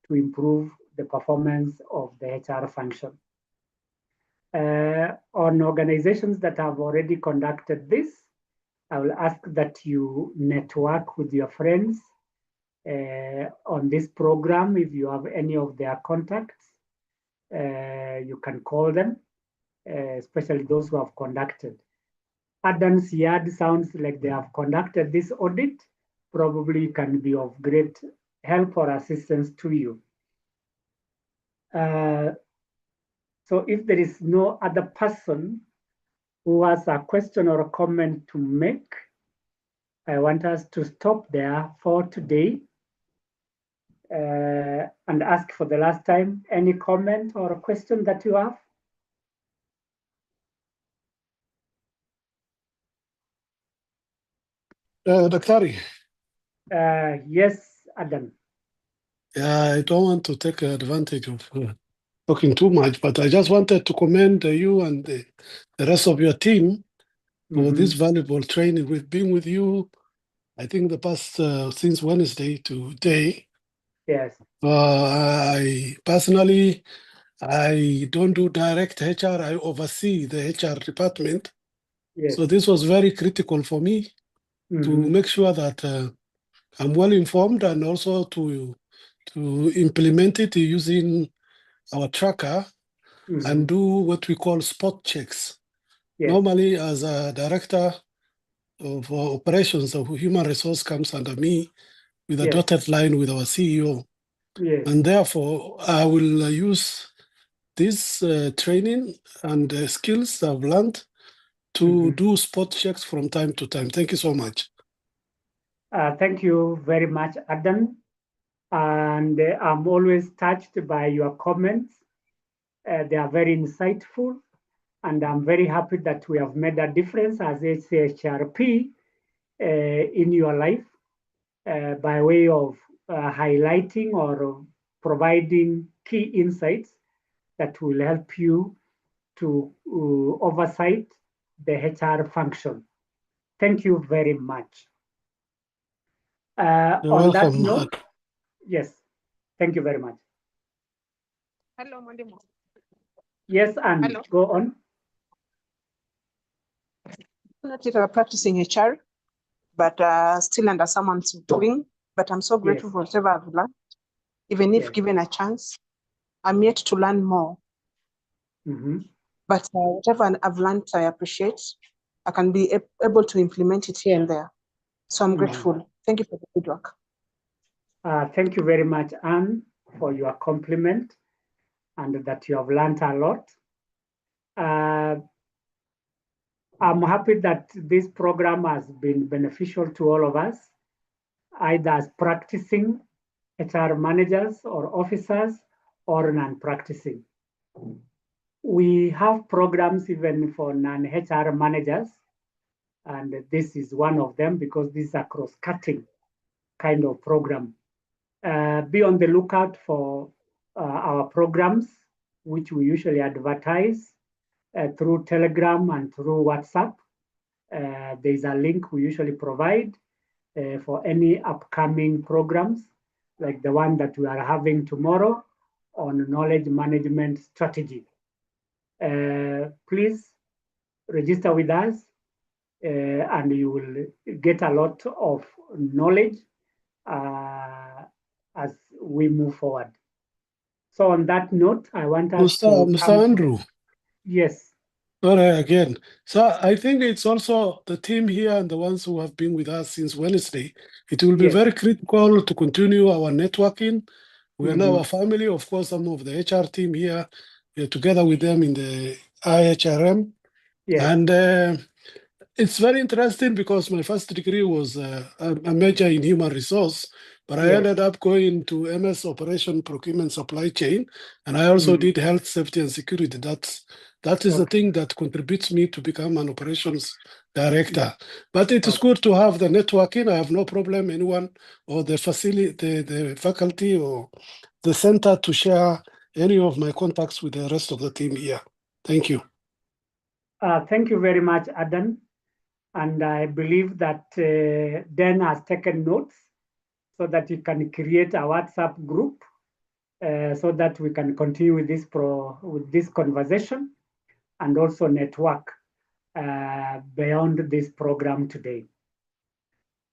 to improve the performance of the HR function. On organizations that have already conducted this, I will ask that you network with your friends on this program. If you have any of their contacts, you can call them, especially those who have conducted. Adan's Yard sounds like they have conducted this audit, probably can be of great help or assistance to you. So if there is no other person who has a question or a comment to make, I want us to stop there for today and ask for the last time any comment or a question that you have. Daktari. Yes, Adam. Yeah, I don't want to take advantage of talking too much, but I just wanted to commend you and the rest of your team for this valuable training. We've been with you, I think, the past since Wednesday to today. Yes. I personally, I don't do direct HR. I oversee the HR department. Yes. So this was very critical for me to make sure that I'm well informed and also to implement it using our tracker and do what we call spot checks. Yes. Normally, as a director of operations of human resource comes under me with a dotted line with our CEO. Yes. And therefore, I will use this training and skills I've learned to do spot checks from time to time. Thank you so much. Thank you very much, Adam. And I'm always touched by your comments. They are very insightful. And I'm very happy that we have made a difference as HRP in your life by way of highlighting or providing key insights that will help you to oversight the HR function. Thank you very much. You're on welcome. that note, yes, thank you very much. Hello, Mwalimu. Yes, and Hello. go on. Not yet practicing HR, but still under someone's wing. But I'm so grateful for whatever I've learned. Even if given a chance, I'm yet to learn more. But whatever I've learned, I appreciate. I can be able to implement it here and there. So I'm grateful. Thank you for the good work. Thank you very much, Anne, for your compliment and that you have learned a lot. I'm happy that this program has been beneficial to all of us, either as practicing HR managers or officers or non-practicing. We have programs even for non-HR managers, and this is one of them because this is a cross-cutting kind of program. Be on the lookout for our programs, which we usually advertise through Telegram and through WhatsApp. There's a link we usually provide for any upcoming programs, like the one that we are having tomorrow on knowledge management strategy. Please register with us and you will get a lot of knowledge as we move forward. So on that note, I want us to Mr. Andrew. Yes. Sorry again. So I think it's also the team here and the ones who have been with us since Wednesday. It will be very critical to continue our networking. We are now a family. Of course, some of the HR team here together with them in the IHRM. Yes. And it's very interesting because my first degree was a major in human resource, but I Yes. ended up going to MS Operation Procurement Supply Chain, and I also did health, safety, and security. That is the thing that contributes me to become an operations director. But it is good to have the networking. I have no problem anyone or the facility, the faculty or the center to share any of my contacts with the rest of the team here. Thank you. Thank you very much, Adan. And I believe that Dan has taken notes so that you can create a WhatsApp group so that we can continue with this conversation and also network beyond this program today.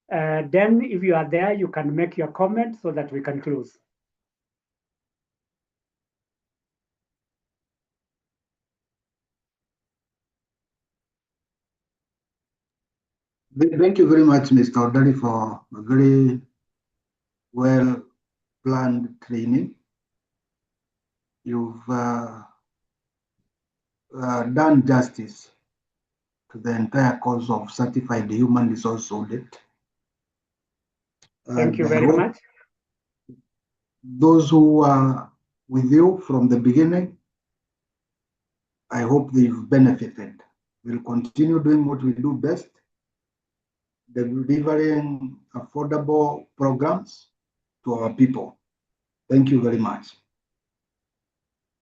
Then if you are there, you can make your comment so that we can close. Thank you very much, Mr. Odari, for a very well-planned training. You've done justice to the entire course of certified human resource audit. Thank you very much. Those who are with you from the beginning, I hope they've benefited. We'll continue doing what we do best, delivering affordable programs to our people. Thank you very much.